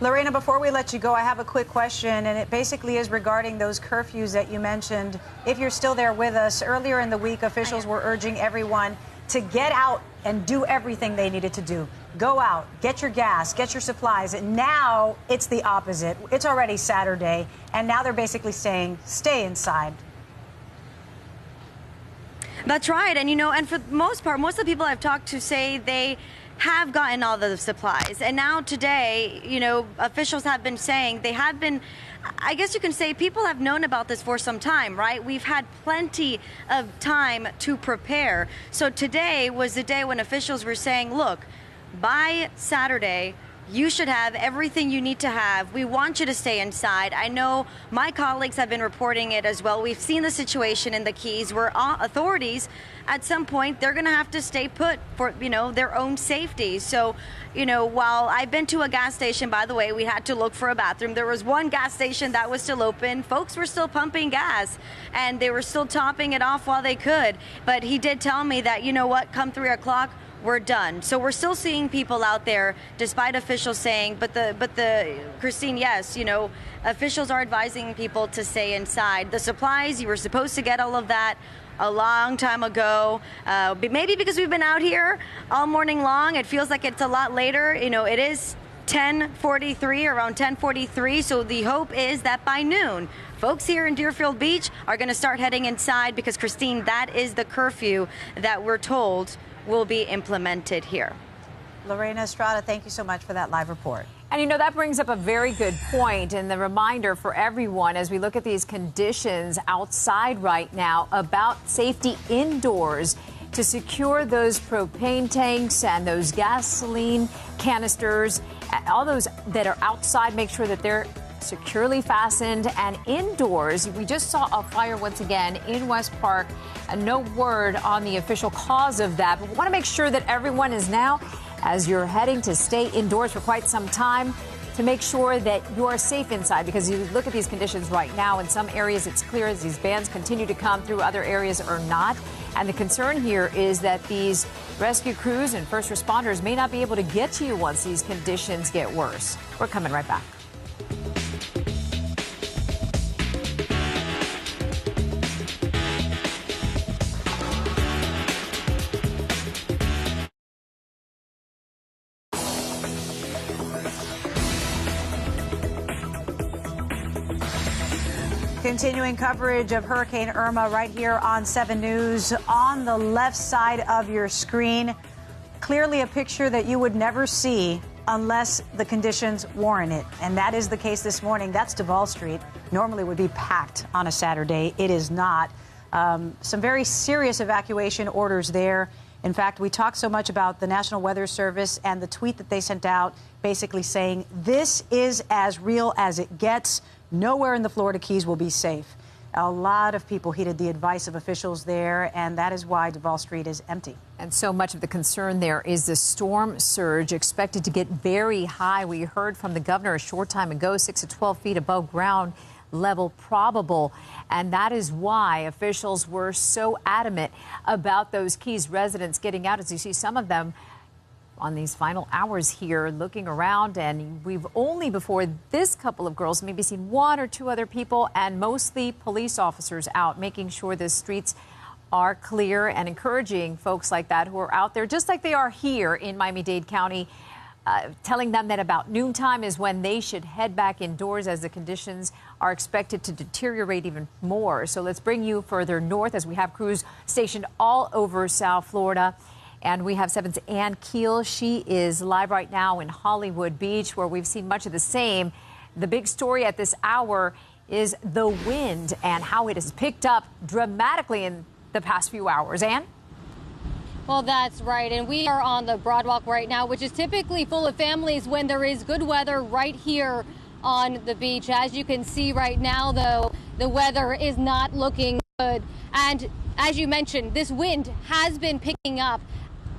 Lorena, before we let you go, I have a quick question, and it basically is regarding those curfews that you mentioned. If you're still there with us, earlier in the week, officials were urging everyone to get out and do everything they needed to do. Go out, get your gas, get your supplies. And now it's the opposite. It's already Saturday, and now they're basically saying, stay inside. That's right. And, and for the most part, most of the people I've talked to say they have gotten all the supplies. And now today, officials have been saying they have been, I guess you can say, people have known about this for some time, right? We've had plenty of time to prepare. So today was the day when officials were saying, look, by Saturday, you should have everything you need to have. We want you to stay inside. I know my colleagues have been reporting it as well. We've seen the situation in the Keys where authorities, at some point, they're going to have to stay put for, their own safety. So, while I've been to a gas station, by the way, we had to look for a bathroom. There was one gas station that was still open. Folks were still pumping gas, and they were still topping it off while they could. But he did tell me that, come 3 o'clock, we're done. So we're still seeing people out there, despite officials saying, but Christine, yes, officials are advising people to stay inside. The supplies, you were supposed to get all of that a long time ago. Maybe because we've been out here all morning long, it feels like it's a lot later. It is 10:43, around 10:43. So the hope is that by noon, folks here in Deerfield Beach are going to start heading inside, because Christine, that is the curfew that we're told will be implemented here. Lorena Estrada, thank you so much for that live report. And that brings up a very good point, and the reminder for everyone as we look at these conditions outside right now about safety indoors, to secure those propane tanks and those gasoline canisters, all those that are outside, make sure that they're securely fastened. And indoors, we just saw a fire once again in West Park. No word on the official cause of that, but we want to make sure that everyone is now, as you're heading to stay indoors for quite some time, to make sure that you are safe inside, because you look at these conditions right now. In some areas, it's clear as these bans continue to come through, other areas are not. And the concern here is that these rescue crews and first responders may not be able to get to you once these conditions get worse. We're coming right back. Continuing coverage of Hurricane Irma right here on 7 News. On the left side of your screen, clearly a picture that you would never see unless the conditions warrant it. And that is the case this morning. That's Duval Street. Normally would be packed on a Saturday. It is not. Some very serious evacuation orders there. In fact, we talked so much about the National Weather Service and the tweet that they sent out basically saying this is as real as it gets. Nowhere in the Florida Keys will be safe. A lot of people heeded the advice of officials there, and that is why Duval Street is empty. And so much of the concern there is the storm surge expected to get very high. We heard from the governor a short time ago, 6 to 12 feet above ground level probable. And that is why officials were so adamant about those Keys residents getting out. As you see some of them on these final hours here looking around, and we've only before this couple of girls maybe seen one or two other people, and mostly police officers out making sure the streets are clear and encouraging folks like that who are out there just like they are here in Miami-Dade County, telling them that about noontime is when they should head back indoors as the conditions are expected to deteriorate even more. So let's bring you further north as we have crews stationed all over South Florida. And we have 7's Ann Keel. She is live right now in Hollywood Beach, where we've seen much of the same. The big story at this hour is the wind and how it has picked up dramatically in the past few hours. Ann? Well, that's right. And we are on the Broadwalk right now, which is typically full of families when there is good weather right here on the beach. As you can see right now, though, the weather is not looking good. And as you mentioned, this wind has been picking up.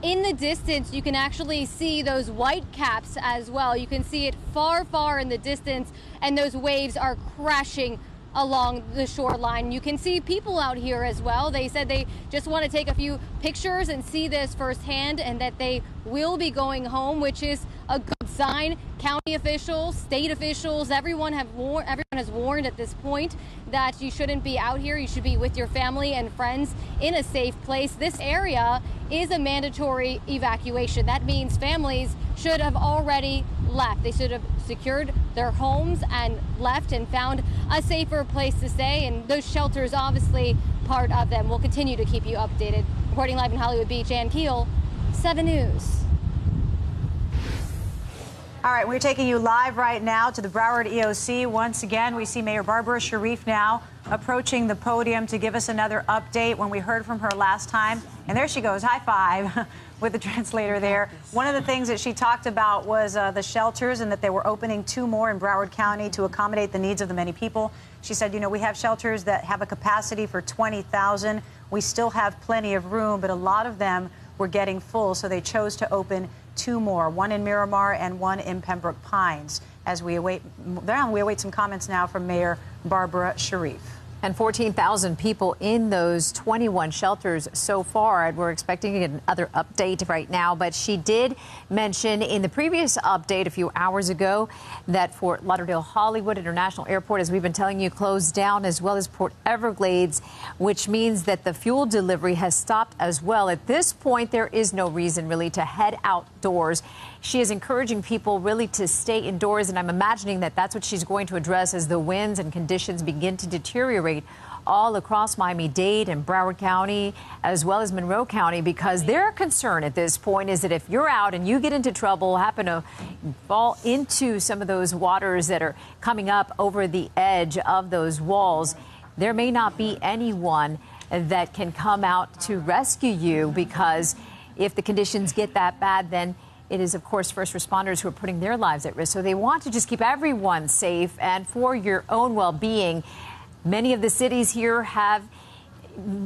In the distance, you can actually see those white caps as well. You can see it far, far in the distance, and those waves are crashing along the shoreline. You can see people out here as well. They said they just want to take a few pictures and see this firsthand, and that they will be going home, which is a good sign. County officials, state officials, everyone has warned at this point that you shouldn't be out here. You should be with your family and friends in a safe place. This area is a mandatory evacuation. That means families should have already left. They should have secured their homes and left and found a safer place to stay. And those shelters, obviously, part of them. We'll continue to keep you updated. Reporting live in Hollywood Beach, Ann Keel, 7 News. All right, we're taking you live right now to the Broward EOC. Once again, we see Mayor Barbara Sharif now approaching the podium to give us another update when we heard from her last time. And there she goes, high five with the translator there. One of the things that she talked about was the shelters, and that they were opening 2 more in Broward County to accommodate the needs of the many people. She said, you know, we have shelters that have a capacity for 20,000. We still have plenty of room, but a lot of them were getting full, so they chose to open 2 more, one in Miramar and one in Pembroke Pines. As we await some comments now from Mayor Barbara Sharif. And 14,000 people in those 21 shelters so far. And we're expecting another update right now. But she did mention in the previous update a few hours ago that Fort Lauderdale Hollywood International Airport, as we've been telling you, closed down, as well as Port Everglades, which means that the fuel delivery has stopped as well. At this point, there is no reason really to head outdoors. She is encouraging people really to stay indoors, and I'm imagining that that's what she's going to address as the winds and conditions begin to deteriorate all across Miami-Dade and Broward County, as well as Monroe County, because their concern at this point is that if you're out and you get into trouble, happen to fall into some of those waters that are coming up over the edge of those walls, there may not be anyone that can come out to rescue you, because if the conditions get that bad, then it is, of course, first responders who are putting their lives at risk. So they want to just keep everyone safe, and for your own well-being. Many of the cities here have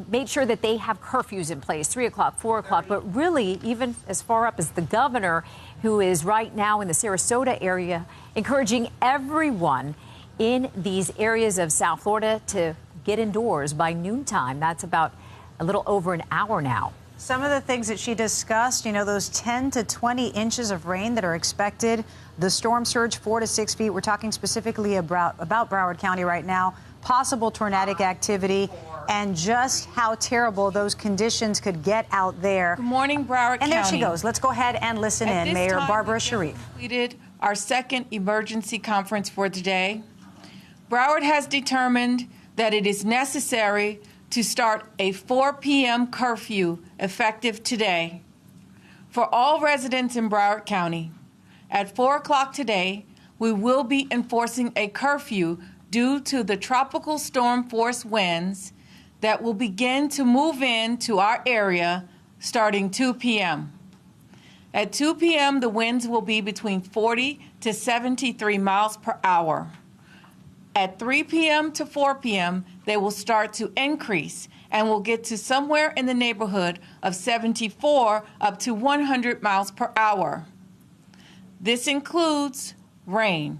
made sure that they have curfews in place, 3 o'clock, 4 o'clock, but really even as far up as the governor, who is right now in the Sarasota area, encouraging everyone in these areas of South Florida to get indoors by noontime. That's about a little over an hour now. Some of the things that she discussed, you know, those 10 to 20 inches of rain that are expected, the storm surge 4 to 6 feet. We're talking specifically about Broward County right now, possible tornadic activity, and just how terrible those conditions could get out there. Good morning, Broward County. And there she goes. Let's go ahead and listen in. Mayor Barbara Sharif. Completed our second emergency conference for today. Broward has determined that it is necessary to start a 4 p.m. curfew effective today for all residents in Broward County. At 4 o'clock today, we will be enforcing a curfew due to the tropical storm force winds that will begin to move into our area starting 2 p.m. At 2 p.m., the winds will be between 40 to 73 miles per hour. At 3 p.m. to 4 p.m., they will start to increase and will get to somewhere in the neighborhood of 74 up to 100 miles per hour. This includes rain.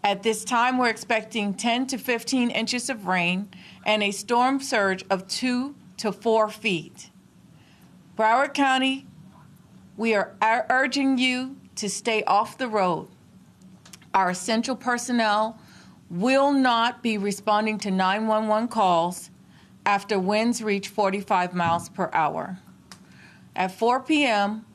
At this time, we're expecting 10 to 15 inches of rain and a storm surge of 2 to 4 feet. Broward County, we are urging you to stay off the road. Our essential personnel will not be responding to 911 calls after winds reach 45 miles per hour. At 4 p.m.,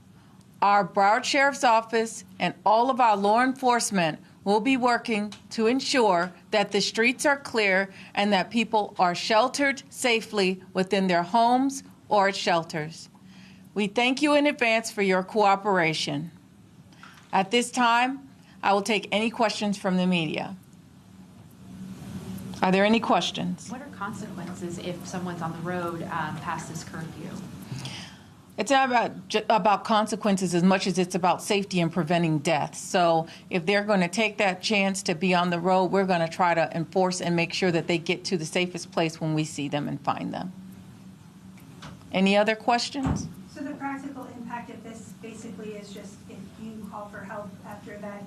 our Broward Sheriff's Office and all of our law enforcement will be working to ensure that the streets are clear and that people are sheltered safely within their homes or at shelters. We thank you in advance for your cooperation. At this time, I will take any questions from the media. Are there any questions? What are consequences if someone's on the road past this curfew? It's not about consequences as much as it's about safety and preventing death. So if they're going to take that chance to be on the road, we're going to try to enforce and make sure that they get to the safest place when we see them and find them. Any other questions? So the practical impact of this basically is just if you call for help after that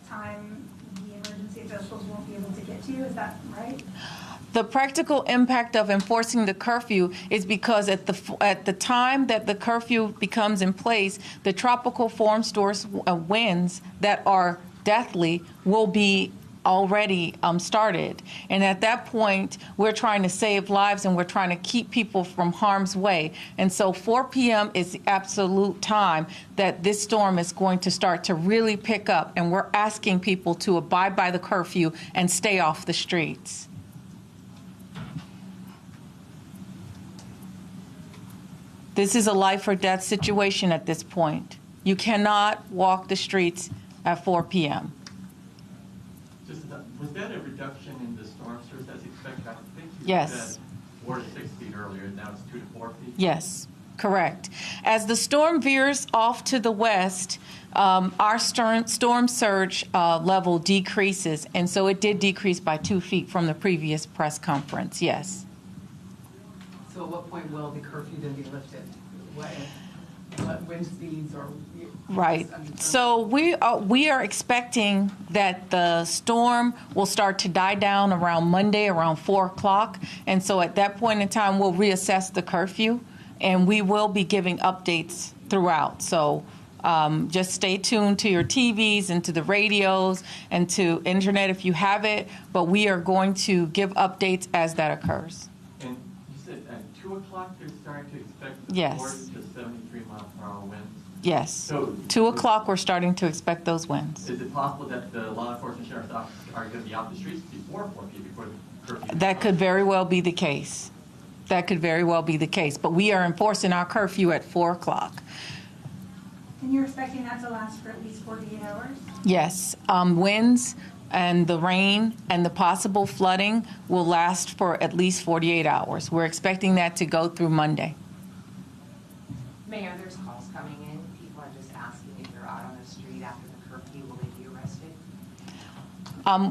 time, the emergency officials won't be able to get to you, is that right? The practical impact of enforcing the curfew is because at the time that the curfew becomes in place, the tropical storm force winds that are deathly will be already started. And at that point, we're trying to save lives and we're trying to keep people from harm's way. And so 4 p.m. is the absolute time that this storm is going to start to really pick up. And we're asking people to abide by the curfew and stay off the streets. This is a life or death situation at this point. You cannot walk the streets at 4 p.m. Was that a reduction in the storm surge as expected? I think you Yes. said 4 to 6 feet earlier, and now it's 2 to 4 feet? Yes, correct. As the storm veers off to the west, our storm surge level decreases, and so it did decrease by 2 feet from the previous press conference, yes. So at what point will the curfew then be lifted? What wind speeds or? Right. So we are expecting that the storm will start to die down around Monday, around 4 o'clock. And so at that point in time, we'll reassess the curfew, and we will be giving updates throughout. So just stay tuned to your TVs and to the radios and to internet if you have it. But we are going to give updates as that occurs. And you said at 2 o'clock they're starting to expect the Yes. 40 to 73 mile per hour winds? Yes. So 2 o'clock, we're starting to expect those winds. Is it possible that the law enforcement sheriff's office are going to be off the streets before 4 p.m., before the curfew? That could very well be the case. That could very well be the case. But we are enforcing our curfew at 4 o'clock. And you're expecting that to last for at least 48 hours? Yes. Winds and the rain and the possible flooding will last for at least 48 hours. We're expecting that to go through Monday. Mayor, there's calls coming in. People are just asking if they're out on the street after the curfew, will they be arrested?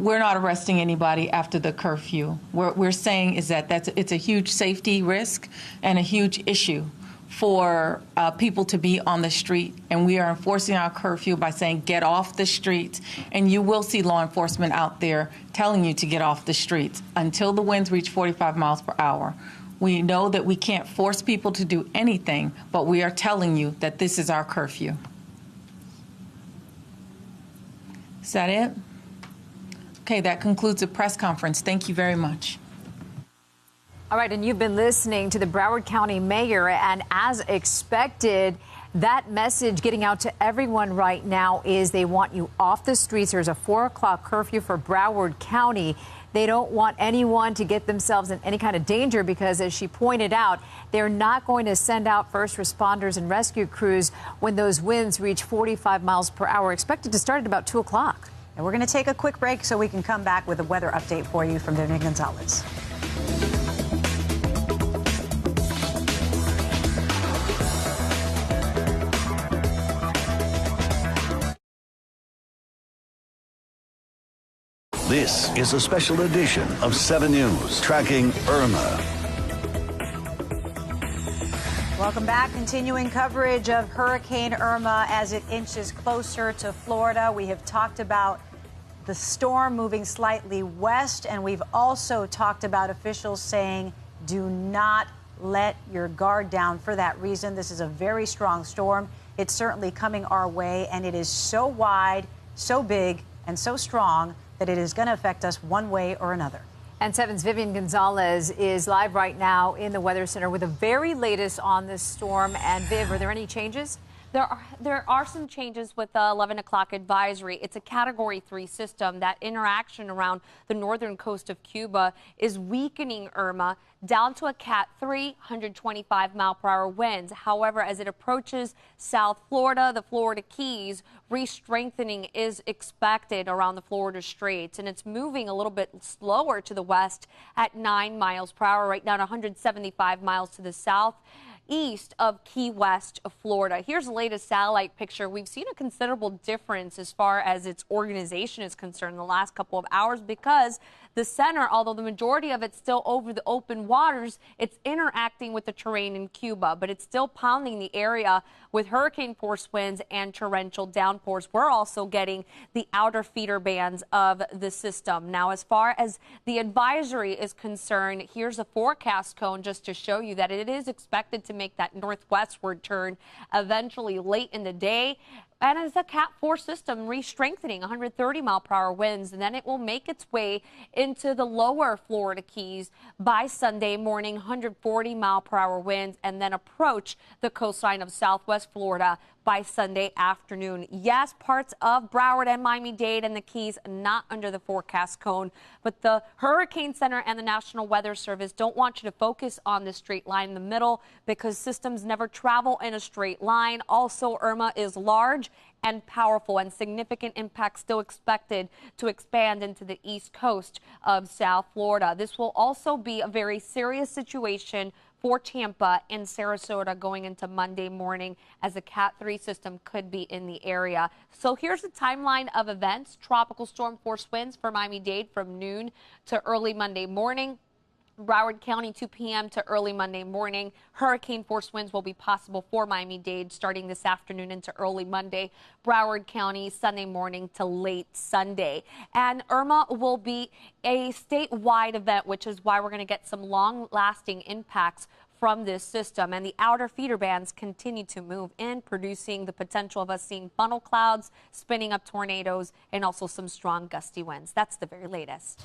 We're not arresting anybody after the curfew. What we're saying is that it's a huge safety risk and a huge issue for people to be on the street, and we are enforcing our curfew by saying get off the streets, and you will see law enforcement out there telling you to get off the streets until the winds reach 45 miles per hour. We know that we can't force people to do anything, but we are telling you that this is our curfew. Is that it? Okay, that concludes the press conference. Thank you very much. All right, and you've been listening to the Broward County mayor, and as expected, That message getting out to everyone right now is they want you off the streets. There's a 4 o'clock curfew for Broward County. They don't want anyone to get themselves in any kind of danger because, as she pointed out, they're not going to send out first responders and rescue crews when those winds reach 45 miles per hour, expected to start at about 2 o'clock. And we're going to take a quick break so we can come back with a weather update for you from Vivian Gonzalez. This is a special edition of 7 News, tracking Irma. Welcome back. Continuing coverage of Hurricane Irma as it inches closer to Florida. We have talked about the storm moving slightly west, and we've also talked about officials saying do not let your guard down for that reason. This is a very strong storm. It's certainly coming our way, and it is so wide, so big, and so strong that it is going to affect us one way or another. And 7's Vivian Gonzalez is live right now in the Weather Center with the very latest on this storm. And Viv, are there any changes? There are some changes with the 11 o'clock advisory. It's a Category 3 system. That interaction around the northern coast of Cuba is weakening Irma down to a Cat 3, 125 mile per hour winds. However, as it approaches South Florida, the Florida Keys, re-strengthening is expected around the Florida Straits, and it's moving a little bit slower to the west at 9 miles per hour, right down 175 miles to the south east of Key West, Florida. Here's the latest satellite picture. We've seen a considerable difference as far as its organization is concerned in the last couple of hours because the center, although the majority of it's still over the open waters, it's interacting with the terrain in Cuba, but it's still pounding the area with hurricane force winds and torrential downpours. We're also getting the outer feeder bands of the system. Now, as far as the advisory is concerned, here's a forecast cone just to show you that it is expected to make that northwestward turn eventually late in the day. And it's a Cat 4 system re-strengthening 130 mile per hour winds, and then it will make its way into the lower Florida Keys by Sunday morning, 140 mile per hour winds, and then approach the coastline of southwest Florida by Sunday afternoon. Yes, parts of Broward and Miami-Dade and the Keys not under the forecast cone, but the Hurricane Center and the National Weather Service don't want you to focus on the straight line in the middle because systems never travel in a straight line. Also, Irma is large and powerful, and significant impacts still expected to expand into the east coast of South Florida. This will also be a very serious situation for Tampa and Sarasota going into Monday morning, as a Cat 3 system could be in the area. So here's the timeline of events. Tropical storm force winds for Miami-Dade from noon to early Monday morning. Broward County, 2 p.m. to early Monday morning. Hurricane force winds will be possible for Miami-Dade starting this afternoon into early Monday. Broward County, Sunday morning to late Sunday. And Irma will be a statewide event, which is why we're going to get some long-lasting impacts from this system. And the outer feeder bands continue to move in, producing the potential of us seeing funnel clouds, spinning up tornadoes, and also some strong gusty winds. That's the very latest.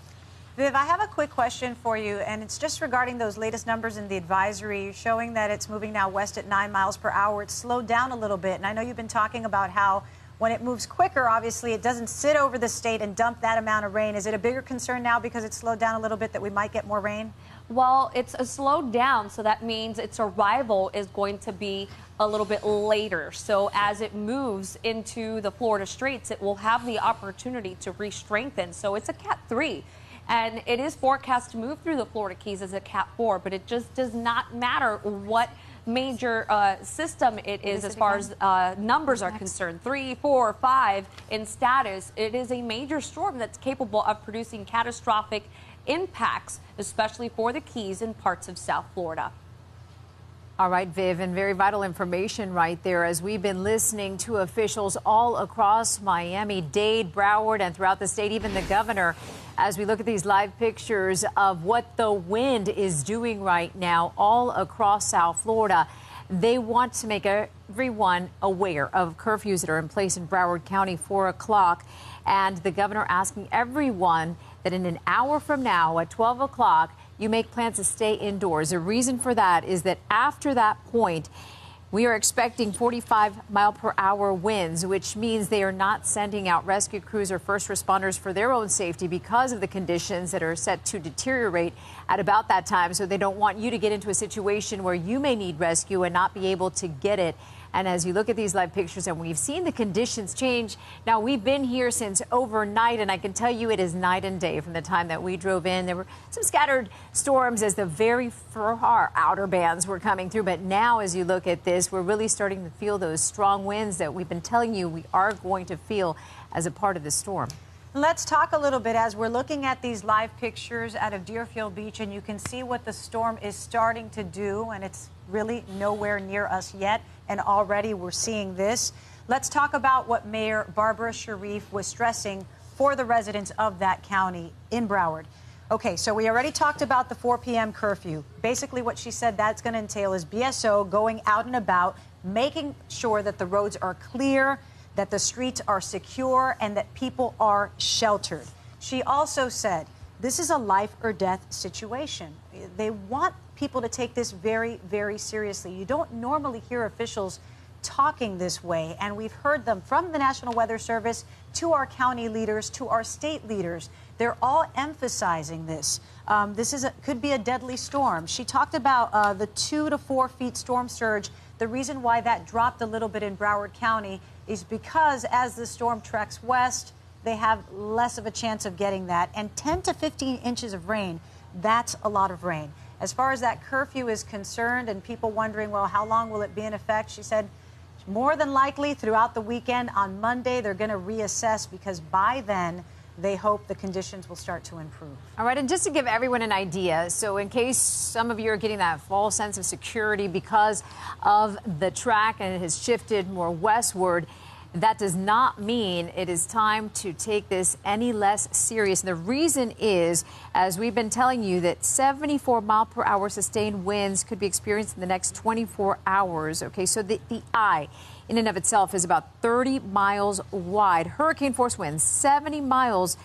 Viv, I have a quick question for you, and it's just regarding those latest numbers in the advisory showing that it's moving now west at 9 miles per hour. It's slowed down a little bit, and I know you've been talking about how when it moves quicker, obviously, it doesn't sit over the state and dump that amount of rain. Is it a bigger concern now because it's slowed down a little bit that we might get more rain? Well, it's slowed down, so that means its arrival is going to be a little bit later. So as it moves into the Florida Straits, it will have the opportunity to re-strengthen. So it's a Cat 3. And it is forecast to move through the Florida Keys as a Cat 4, but it just does not matter what major system it is as far as numbers are concerned. 3, 4, 5 in status. It is a major storm that's capable of producing catastrophic impacts, especially for the Keys and parts of South Florida. All right, Viv, and very vital information right there as we've been listening to officials all across Miami-Dade, Broward, and throughout the state, even the governor, as we look at these live pictures of what the wind is doing right now all across South Florida. They want to make everyone aware of curfews that are in place in Broward County, 4 o'clock, and the governor asking everyone that in an hour from now at 12 o'clock, you make plans to stay indoors. The reason for that is that after that point, We are expecting 45-mile-per-hour winds, which means they are not sending out rescue crews or first responders for their own safety because of the conditions that are set to deteriorate at about that time. So they don't want you to get into a situation where you may need rescue and not be able to get it. And as you look at these live pictures, and we've seen the conditions change. Now, we've been here since overnight, and I can tell you it is night and day from the time that we drove in. There were some scattered storms as the very far outer bands were coming through. But now, as you look at this, we're really starting to feel those strong winds that we've been telling you we are going to feel as a part of the storm. Let's talk a little bit as we're looking at these live pictures out of Deerfield Beach, and you can see what the storm is starting to do, and it's really nowhere near us yet, and already we're seeing this. Let's talk about what Mayor Barbara Sharif was stressing for the residents of that county in Broward. Okay, so we already talked about the 4 p.m. curfew. Basically what she said that's going to entail is BSO going out and about, making sure that the roads are clear, that the streets are secure, and that people are sheltered. She also said this is a life or death situation. They want people to take this very, very seriously. You don't normally hear officials talking this way, and we've heard them from the National Weather Service to our county leaders, to our state leaders. They're all emphasizing this. Could be a deadly storm. She talked about the 2 to 4 feet storm surge. The reason why that dropped a little bit in Broward County is because as the storm treks west, they have less of a chance of getting that. And 10 to 15 inches of rain, that's a lot of rain. As far as that curfew is concerned and people wondering, well, how long will it be in effect? She said more than likely throughout the weekend. On Monday, they're going to reassess because by then, they hope the conditions will start to improve. All right, and just to give everyone an idea, so in case some of you are getting that false sense of security because of the track and it has shifted more westward, that does not mean it is time to take this any less serious. And the reason is, as we've been telling you, that 74-mile-per-hour sustained winds could be experienced in the next 24 hours. Okay, so the eye in and of itself is about 30 miles wide. Hurricane-force winds, 70 miles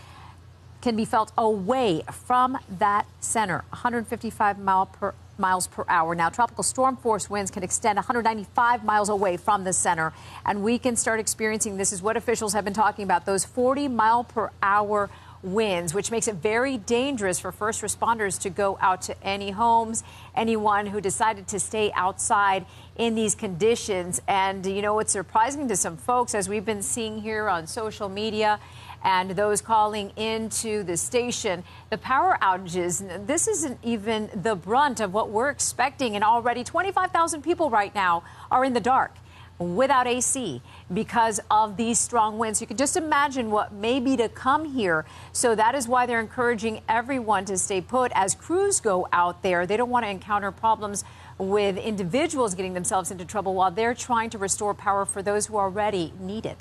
can be felt away from that center, 155 miles per hour. Now, tropical storm force winds can extend 195 miles away from the center, and we can start experiencing, this is what officials have been talking about, those 40-mile-per-hour winds, which makes it very dangerous for first responders to go out to any homes, anyone who decided to stay outside in these conditions. And, you know, it's surprising to some folks, as we've been seeing here on social media and those calling into the station, the power outages. This isn't even the brunt of what we're expecting, and already 25,000 people right now are in the dark without AC because of these strong winds. You can just imagine what may be to come here. So that is why they're encouraging everyone to stay put as crews go out there. They don't want to encounter problems with individuals getting themselves into trouble while they're trying to restore power for those who already need it.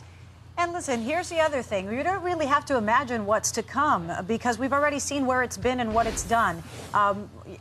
And listen, here's the other thing. We don't really have to imagine what's to come because we've already seen where it's been and what it's done.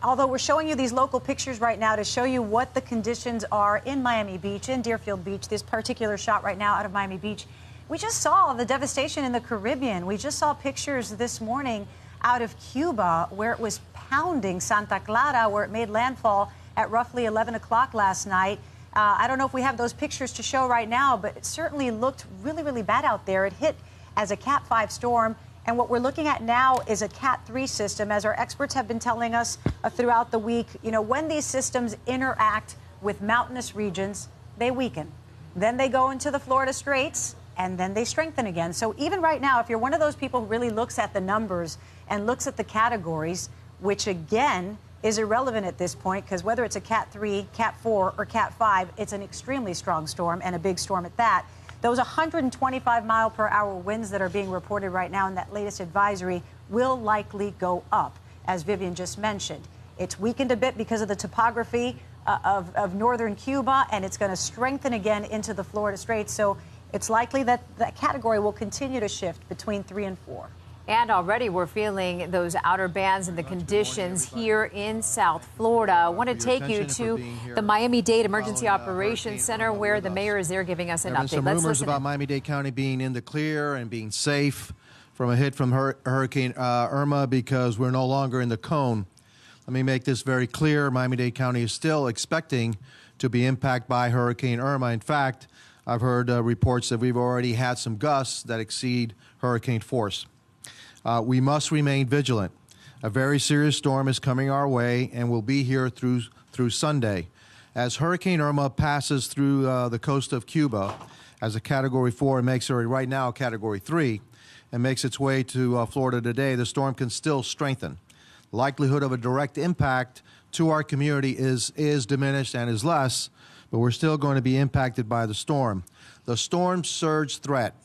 Although we're showing you these local pictures right now to show you what the conditions are in Miami Beach, in Deerfield Beach, this particular shot right now out of Miami Beach. We just saw the devastation in the Caribbean. We just saw pictures this morning out of Cuba where it was pounding Santa Clara, where it made landfall at roughly 11 o'clock last night. I don't know if we have those pictures to show right now, but it certainly looked really, really bad out there. It hit as a Cat 5 storm, and what we're looking at now is a Cat 3 system, as our experts have been telling us throughout the week. You know, when these systems interact with mountainous regions, they weaken. Then they go into the Florida Straits, and then they strengthen again. So even right now, if you're one of those people who really looks at the numbers and looks at the categories, which again is irrelevant at this point, because whether it's a Cat 3, Cat 4, or Cat 5, it's an extremely strong storm, and a big storm at that. Those 125-mile-per-hour winds that are being reported right now in that latest advisory will likely go up, as Vivian just mentioned. It's weakened a bit because of the topography of northern Cuba, and it's going to strengthen again into the Florida Straits. So it's likely that that category will continue to shift between 3 and 4. And already we're feeling those outer bands and the conditions here in South Florida. I want to take you to the Miami-Dade Emergency Operations Center where the mayor is there giving us an update. Some rumors about Miami-Dade County being in the clear and being safe from a hit from Hurricane Irma because we're no longer in the cone. Let me make this very clear. Miami-Dade County is still expecting to be impacted by Hurricane Irma. In fact, I've heard reports that we've already had some gusts that exceed hurricane force. We must remain vigilant. A very serious storm is coming our way and will be here through Sunday. As Hurricane Irma passes through the coast of Cuba as a Category 4 and makes it right now a Category 3 and makes its way to Florida today, the storm can still strengthen. Likelihood of a direct impact to our community is diminished and is less, but we're still going to be impacted by the storm. The storm surge threat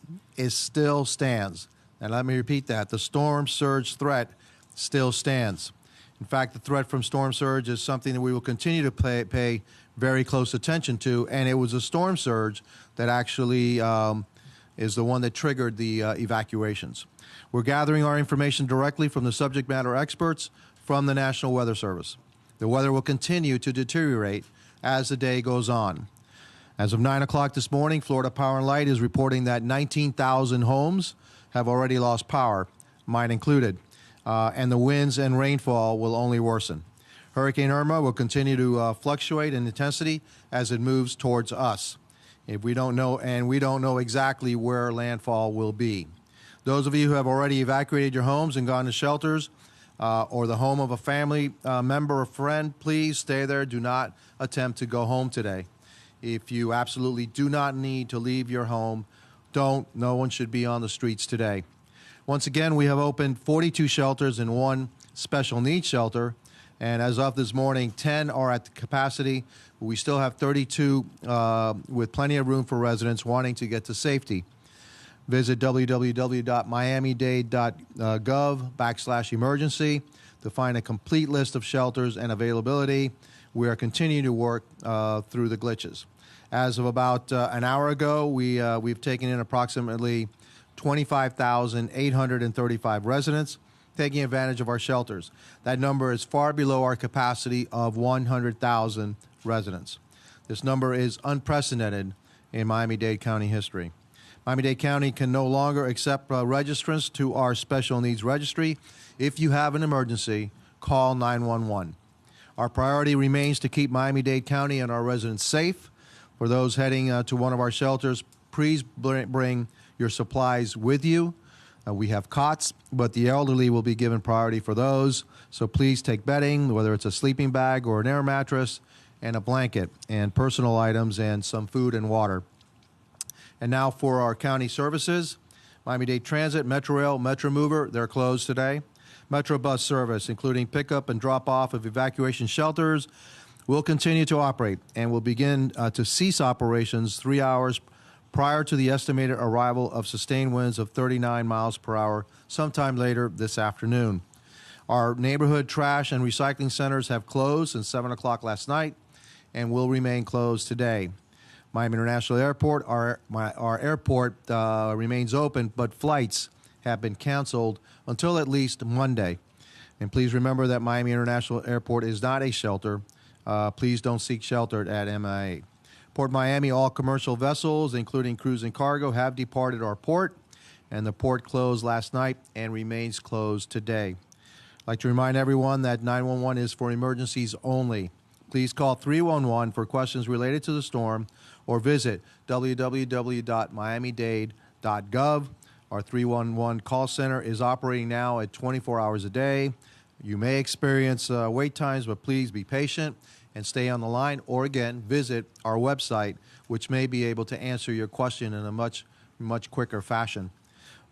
still stands. And let me repeat that. The storm surge threat still stands. In fact, the threat from storm surge is something that we will continue to pay very close attention to, and it was a storm surge that actually is the one that triggered the evacuations. We're gathering our information directly from the subject matter experts from the National Weather Service. The weather will continue to deteriorate as the day goes on. As of 9 o'clock this morning, Florida Power and Light is reporting that 19,000 homes have already lost power, mine included, and the winds and rainfall will only worsen. Hurricane Irma will continue to fluctuate in intensity as it moves towards us. We don't know exactly where landfall will be. Those of you who have already evacuated your homes and gone to shelters or the home of a family member or friend, please stay there. Do not attempt to go home today. If you absolutely do not need to leave your home, don't. No one should be on the streets today. Once again, we have opened 42 shelters and 1 special needs shelter. And as of this morning, 10 are at the capacity. We still have 32 with plenty of room for residents wanting to get to safety. Visit www.miamidade.gov/emergency to find a complete list of shelters and availability. We are continuing to work through the glitches. As of about an hour ago, we've taken in approximately 25,835 residents taking advantage of our shelters. That number is far below our capacity of 100,000 residents. This number is unprecedented in Miami-Dade County history. Miami-Dade County can no longer accept registrants to our special needs registry. If you have an emergency, call 911. Our priority remains to keep Miami-Dade County and our residents safe. For those heading to one of our shelters, please bring your supplies with you. We have cots, but the elderly will be given priority for those. So please take bedding, whether it's a sleeping bag or an air mattress, and a blanket, and personal items, and some food and water. And now for our county services. Miami-Dade Transit, Metrorail, Metro Mover, they're closed today. Metro Bus service, including pickup and drop-off of evacuation shelters, will continue to operate and will begin to cease operations 3 hours prior to the estimated arrival of sustained winds of 39 miles per hour sometime later this afternoon. Our neighborhood trash and recycling centers have closed since 7 o'clock last night and will remain closed today. Miami International Airport, our airport remains open, but flights have been canceled until at least Monday. And please remember that Miami International Airport is not a shelter. Please don't seek shelter at MIA. Port Miami, all commercial vessels, including cruise and cargo, have departed our port, and the port closed last night and remains closed today. I'd like to remind everyone that 911 is for emergencies only. Please call 311 for questions related to the storm or visit www.miamidade.gov. Our 311 call center is operating now at 24 hours a day. You may experience wait times, but please be patient and stay on the line, or again, visit our website, which may be able to answer your question in a much quicker fashion.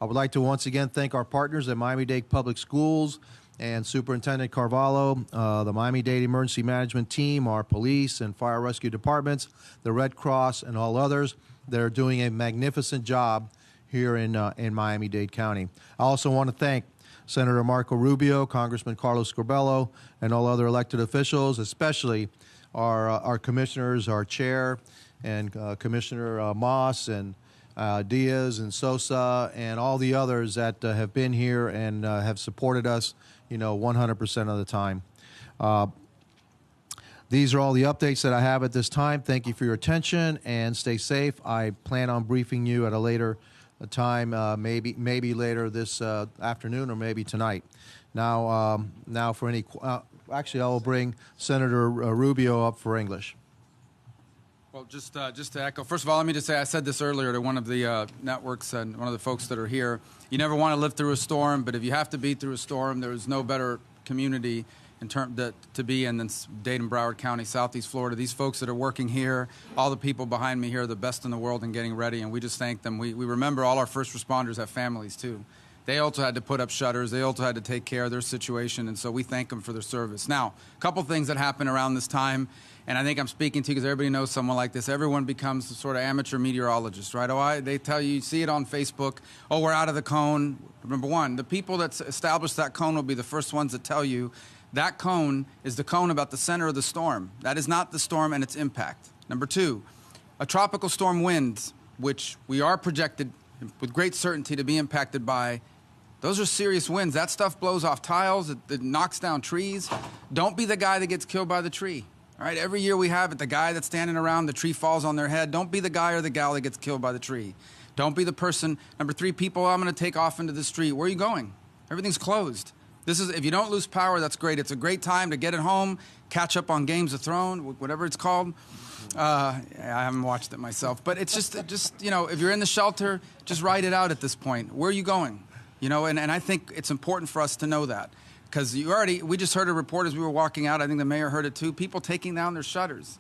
I would like to once again thank our partners at Miami-Dade Public Schools and Superintendent Carvalho, the Miami-Dade Emergency Management Team, our police and fire rescue departments, the Red Cross, and all others that are doing a magnificent job here in Miami-Dade County. I also want to thank Senator Marco Rubio, Congressman Carlos Corbello, and all other elected officials, especially our commissioners, our chair, and Commissioner Moss and Diaz and Sosa, and all the others that have been here and have supported us, 100% of the time. These are all the updates that I have at this time. Thank you for your attention, and stay safe. I plan on briefing you at a later time, maybe later this afternoon or maybe tonight. Now for any, actually I will bring Senator Rubio up for English. Well, just to echo, first of all, let me just say, I said this earlier to one of the networks and one of the folks that are here. You never want to live through a storm, but if you have to be through a storm, there's no better community to be in than Dade and Broward County, Southeast Florida. These folks that are working here, all the people behind me here are the best in the world in getting ready, and we just thank them. We remember all our first responders have families, too. They also had to put up shutters. They also had to take care of their situation, and so we thank them for their service. Now, a couple things that happen around this time, and I think I'm speaking to you because everybody knows someone like this. Everyone becomes a sort of amateur meteorologist, right? They tell you see it on Facebook, oh, we're out of the cone. Number one, the people that establish that cone will be the first ones that tell you that cone is the cone about the center of the storm. That is not the storm and its impact. Number two, a tropical storm wind, which we are projected with great certainty to be impacted by, those are serious winds. That stuff blows off tiles, it knocks down trees. Don't be the guy that gets killed by the tree. All right, every year we have it, the guy that's standing around, the tree falls on their head. Don't be the guy or the gal that gets killed by the tree. Don't be the person. Number three, people, I'm going to take off into the street. Where are you going? Everything's closed. If you don't lose power, that's great. It's a great time to get at home, catch up on Games of Thrones, whatever it's called. I haven't watched it myself, but it's just if you're in the shelter, just ride it out at this point. Where are you going? And I think it's important for us to know that, because we just heard a report as we were walking out. I think the mayor heard it too. People taking down their shutters.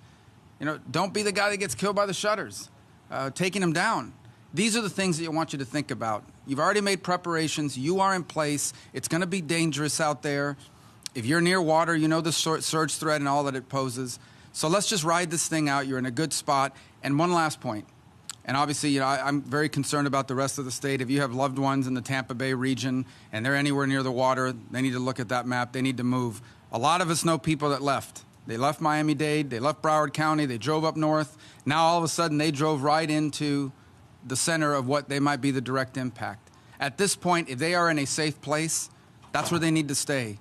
Don't be the guy that gets killed by the shutters, taking them down. These are the things that I want you to think about. You've already made preparations. You are in place. It's going to be dangerous out there. If you're near water, you know the surge threat and all that it poses. So let's just ride this thing out. You're in a good spot. And one last point. And obviously, I'm very concerned about the rest of the state. If you have loved ones in the Tampa Bay region and they're anywhere near the water, they need to look at that map. They need to move. A lot of us know people that left. They left Miami-Dade. They left Broward County. They drove up north. Now, all of a sudden, they drove right into the center of what they might be the direct impact. At this point, if they are in a safe place, that's where they need to stay.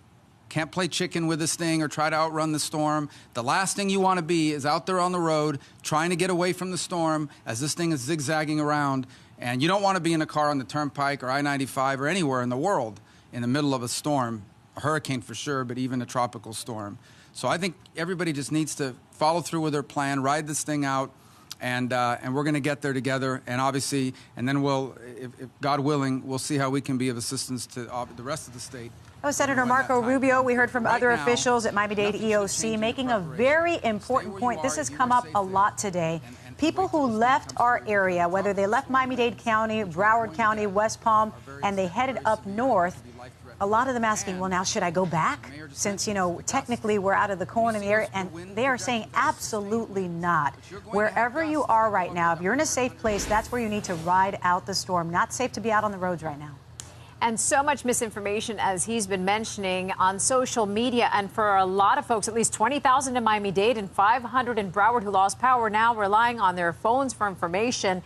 Can't play chicken with this thing or try to outrun the storm. The last thing you want to be is out there on the road trying to get away from the storm as this thing is zigzagging around. And you don't want to be in a car on the Turnpike or I-95 or anywhere in the world in the middle of a storm, a hurricane for sure, but even a tropical storm. So I think everybody just needs to follow through with their plan, ride this thing out, and we're going to get there together. And obviously, and then we'll, if God willing, we'll see how we can be of assistance to the rest of the state. Oh, Senator Marco Rubio, we heard from other officials at Miami-Dade EOC making a very important point. This has come up a lot today. People who left our area, whether they left Miami-Dade County, Broward County, West Palm, and they headed up north, a lot of them asking, well, now should I go back? Since, technically we're out of the cone in the area. And they are saying absolutely not. Wherever you are right now, if you're in a safe place, that's where you need to ride out the storm. Not safe to be out on the roads right now. And so much misinformation, as he's been mentioning, on social media. And for a lot of folks, at least 20,000 in Miami-Dade and 500 in Broward who lost power, now relying on their phones for information.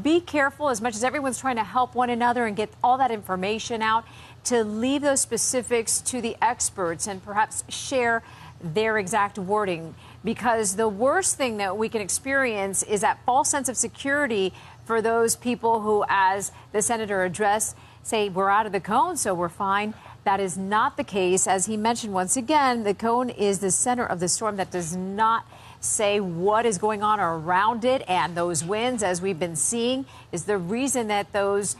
Be careful, as much as everyone's trying to help one another and get all that information out, to leave those specifics to the experts and perhaps share their exact wording. Because the worst thing that we can experience is that false sense of security for those people who, as the senator addressed, say we're out of the cone, so we're fine. That is not the case. As he mentioned once again, the cone is the center of the storm. That does not say what is going on around it. And those winds, as we've been seeing, is the reason that those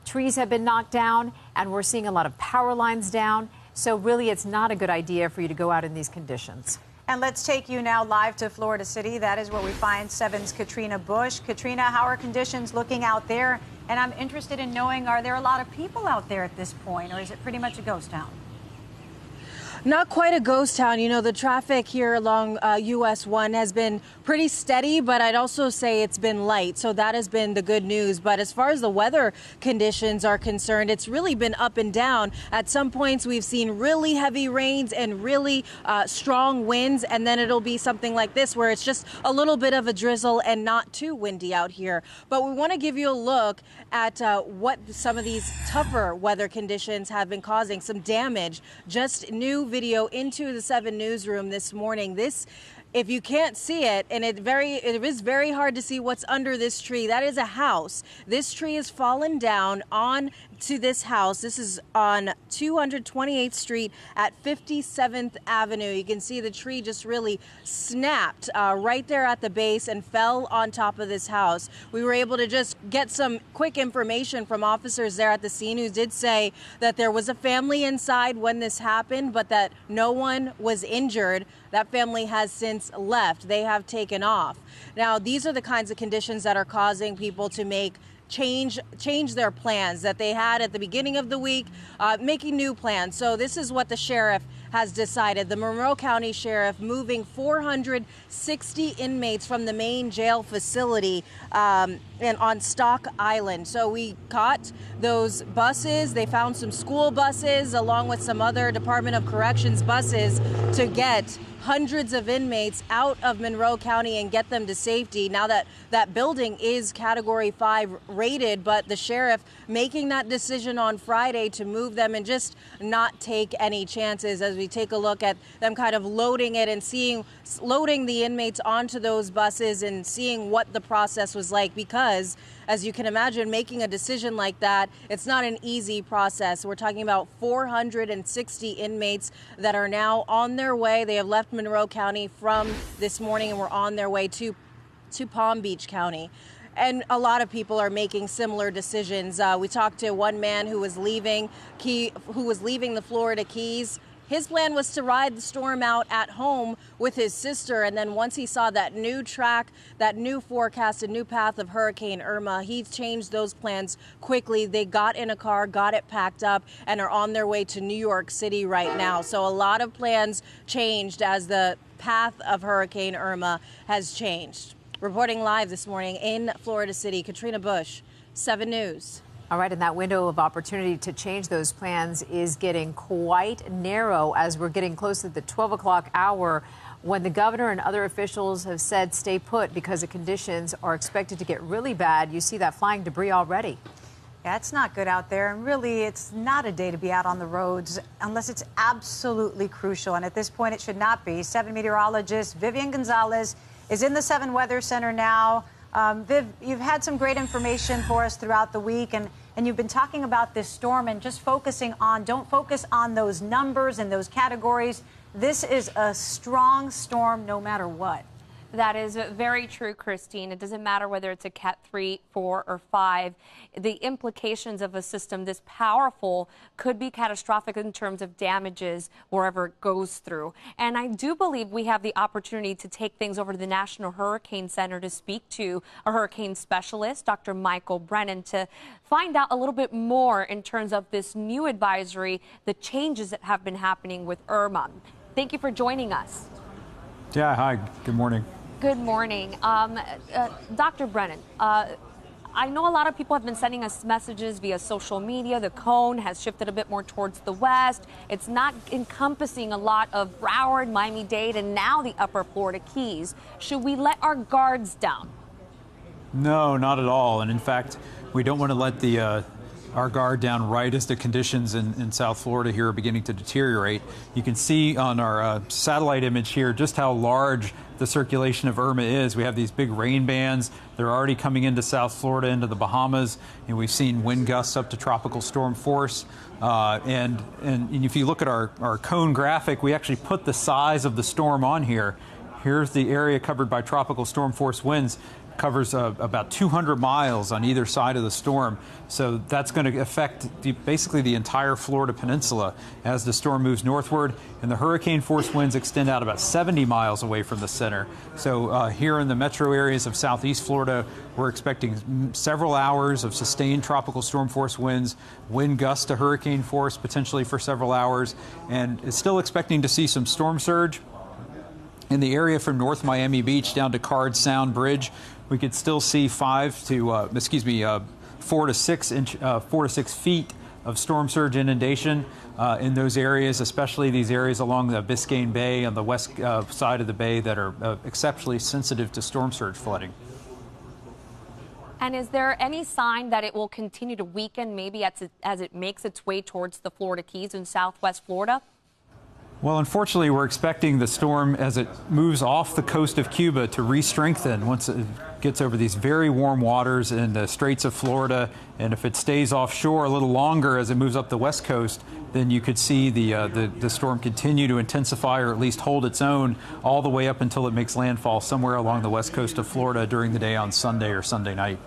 trees have been knocked down, and we're seeing a lot of power lines down. So really, it's not a good idea for you to go out in these conditions. And let's take you now live to Florida City. That is where we find 7's Katrina Bush. Katrina, how are conditions looking out there? And I'm interested in knowing, are there a lot of people out there at this point, or is it pretty much a ghost town? Not quite a ghost town. The traffic here along US 1 has been pretty steady, but I'd also say it's been light. So that has been the good news. But as far as the weather conditions are concerned, it's really been up and down. At some points, we've seen really heavy rains and really strong winds. And then it'll be something like this, where it's just a little bit of a drizzle and not too windy out here. But we want to give you a look at what some of these tougher weather conditions have been causing. Some damage. Just new video into the 7 newsroom this morning. This if you can't see it, and it is very hard to see what's under this tree, that is a house. This tree has fallen down on to this house. This is on 228th Street at 57th Avenue. You can see the tree just really snapped right there at the base and fell on top of this house. We were able to just get some quick information from officers there at the scene who did say that there was a family inside when this happened, but that no one was injured. That family has since left. They have taken off. Now, these are the kinds of conditions that are causing people to change their plans that they had at the beginning of the week, making new plans. So this is what the sheriff has decided. The Monroe County Sheriff moving 460 inmates from the main jail facility and on Stock Island. So we caught those buses. They found some school buses along with some other Department of Corrections buses to get hundreds of inmates out of Monroe County and get them to safety. Now that building is Category 5 rated, but the sheriff making that decision on Friday to move them and just not take any chances as we take a look at them kind of loading it and loading the inmates onto those buses and seeing what the process was like, because as you can imagine, making a decision like that, it's not an easy process. We're talking about 460 inmates that are now on their way. They have left Monroe County from this morning and were on their way to Palm Beach County. And a lot of people are making similar decisions. We talked to one man who was leaving the Florida Keys. His plan was to ride the storm out at home with his sister, and then once he saw that new track, that new forecast, a new path of Hurricane Irma, he changed those plans quickly. They got in a car, got it packed up, and are on their way to New York City right now. So a lot of plans changed as the path of Hurricane Irma has changed. Reporting live this morning in Florida City, Katrina Bush, 7 News. All right, and that window of opportunity to change those plans is getting quite narrow as we're getting close to the 12 o'clock hour, when the governor and other officials have said stay put because the conditions are expected to get really bad. You see that flying debris already. Yeah, it's not good out there, and really it's not a day to be out on the roads unless it's absolutely crucial, and at this point it should not be. 7 meteorologist Vivian Gonzalez is in the 7 Weather Center now. Viv, you've had some great information for us throughout the week, and you've been talking about this storm and just don't focus on those numbers and those categories. This is a strong storm no matter what. That is very true, Christine. It doesn't matter whether it's a Cat 3, 4, or 5. The implications of a system this powerful could be catastrophic in terms of damages wherever it goes through. And I do believe we have the opportunity to take things over to the National Hurricane Center to speak to a hurricane specialist, Dr. Michael Brennan, to find out a little bit more in terms of this new advisory, the changes that have been happening with Irma. Thank you for joining us. Yeah, hi. Good morning. Good morning. Dr. Brennan, I know a lot of people have been sending us messages via social media. The cone has shifted a bit more towards the west. It's not encompassing a lot of Broward, Miami-Dade, and now the upper Florida Keys. Should we let our guards down? No, not at all. And in fact, we don't want to let our guard down right as the conditions in South Florida here are beginning to deteriorate. You can see on our satellite image here just how large the circulation of Irma is. We have these big rain bands. They're already coming into South Florida, into the Bahamas, and we've seen wind gusts up to tropical storm force. And if you look at our cone graphic, we actually put the size of the storm on here. Here's the area covered by tropical storm force winds. Covers about 200 miles on either side of the storm. So that's going to affect basically the entire Florida peninsula as the storm moves northward, and the hurricane force winds extend out about 70 miles away from the center. So here in the metro areas of southeast Florida, we're expecting several hours of sustained tropical storm force winds, wind gusts to hurricane force potentially for several hours, and it's still expecting to see some storm surge in the area from North Miami Beach down to Card Sound Bridge. We could still see 4 to 6 feet of storm surge inundation in those areas, especially these areas along the Biscayne Bay on the west side of the bay that are exceptionally sensitive to storm surge flooding. And is there any sign that it will continue to weaken maybe as it makes its way towards the Florida Keys in southwest Florida? Well, unfortunately, we're expecting the storm as it moves off the coast of Cuba to re-strengthen once it gets over these very warm waters in the Straits of Florida. And if it stays offshore a little longer as it moves up the west coast, then you could see the storm continue to intensify or at least hold its own all the way up until it makes landfall somewhere along the west coast of Florida during the day on Sunday or Sunday night.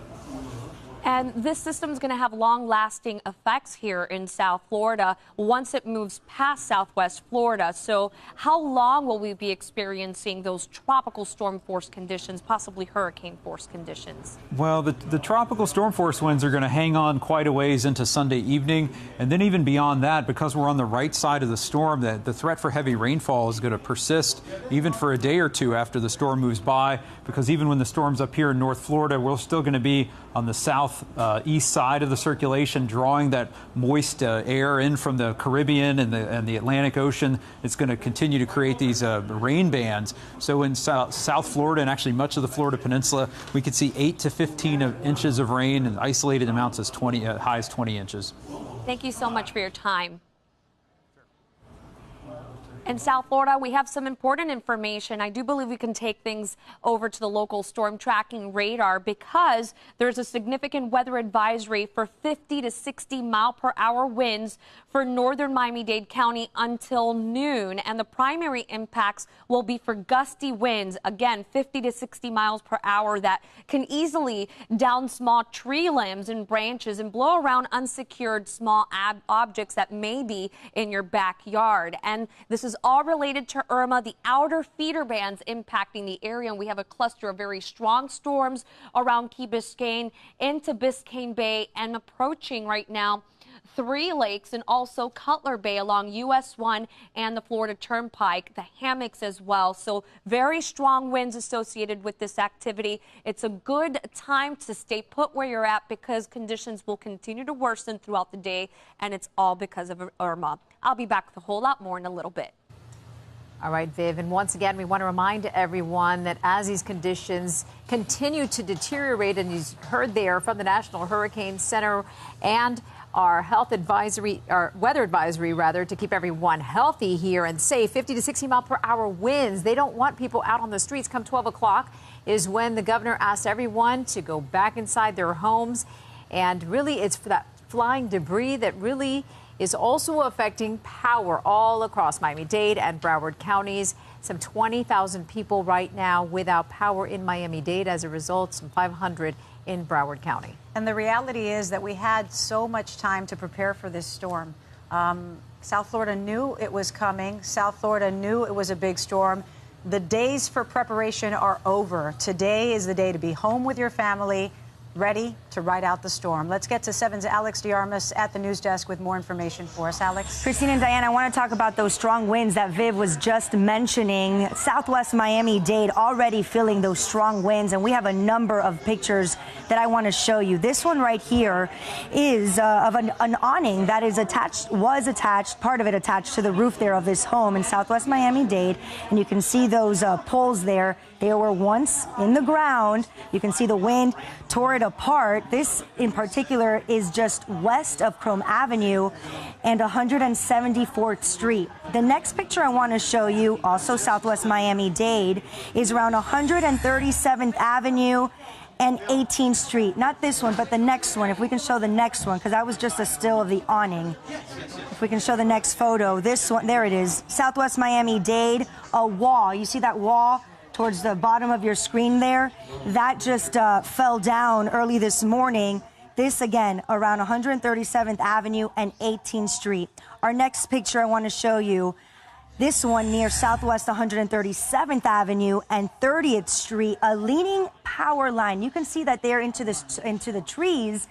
And this system is going to have long-lasting effects here in South Florida once it moves past Southwest Florida. So how long will we be experiencing those tropical storm force conditions, possibly hurricane force conditions? Well, the tropical storm force winds are going to hang on quite a ways into Sunday evening. And then even beyond that, because we're on the right side of the storm, the threat for heavy rainfall is going to persist even for a day or two after the storm moves by, because even when the storm's up here in North Florida, we're still going to be on the southeast side of the circulation, drawing that moist air in from the Caribbean and the Atlantic Ocean. It's going to continue to create these rain bands. So in South Florida and actually much of the Florida Peninsula, we could see 8 to 15 inches of rain and isolated amounts as high as 20 inches. Thank you so much for your time. In South Florida, we have some important information. I do believe we can take things over to the local storm tracking radar because there's a significant weather advisory for 50 to 60 mile per hour winds for northern Miami-Dade County until noon. And the primary impacts will be for gusty winds, again, 50 to 60 miles per hour that can easily down small tree limbs and branches and blow around unsecured small objects that may be in your backyard. And this is all related to Irma, the outer feeder bands impacting the area. And we have a cluster of very strong storms around Key Biscayne into Biscayne Bay and approaching right now Three Lakes and also Cutler Bay along US 1 and the Florida Turnpike, the hammocks as well. So very strong winds associated with this activity. It's a good time to stay put where you're at because conditions will continue to worsen throughout the day, and it's all because of Irma. I'll be back with a whole lot more in a little bit. All right, Viv, and once again, we want to remind everyone that as these conditions continue to deteriorate, and you heard there from the National Hurricane Center and our weather advisory, rather, to keep everyone healthy here and safe. 50 to 60 mile per hour winds. They don't want people out on the streets. Come 12 o'clock is when the governor asked everyone to go back inside their homes. And really, it's for that flying debris that really is also affecting power all across Miami-Dade and Broward counties. Some 20,000 people right now without power in Miami-Dade as a result, some 500 in Broward County. And the reality is that we had so much time to prepare for this storm. South Florida knew it was coming. South Florida knew it was a big storm. The days for preparation are over. Today is the day to be home with your family, ready to ride out the storm. Let's get to 7's Alex DeArmas at the news desk with more information for us. Alex? Christine and Diane, I want to talk about those strong winds that Viv was just mentioning. Southwest Miami-Dade already feeling those strong winds, and we have a number of pictures that I want to show you. This one right here is of an awning that is part of it attached to the roof there of this home in Southwest Miami-Dade, and you can see those poles there. They were once in the ground. You can see the wind tore it apart. This in particular is just west of Chrome Avenue and 174th Street. The next picture I want to show you, also Southwest Miami-Dade, is around 137th Avenue and 18th Street. Not this one, but the next one. If we can show the next one, because that was just a still of the awning. If we can show the next photo, this one, there it is. Southwest Miami-Dade, a wall. You see that wall towards the bottom of your screen there? That just fell down early this morning. This, again, around 137th Avenue and 18th Street. Our next picture I want to show you, this one near Southwest 137th Avenue and 30th Street, a leaning power line. You can see that there into the trees.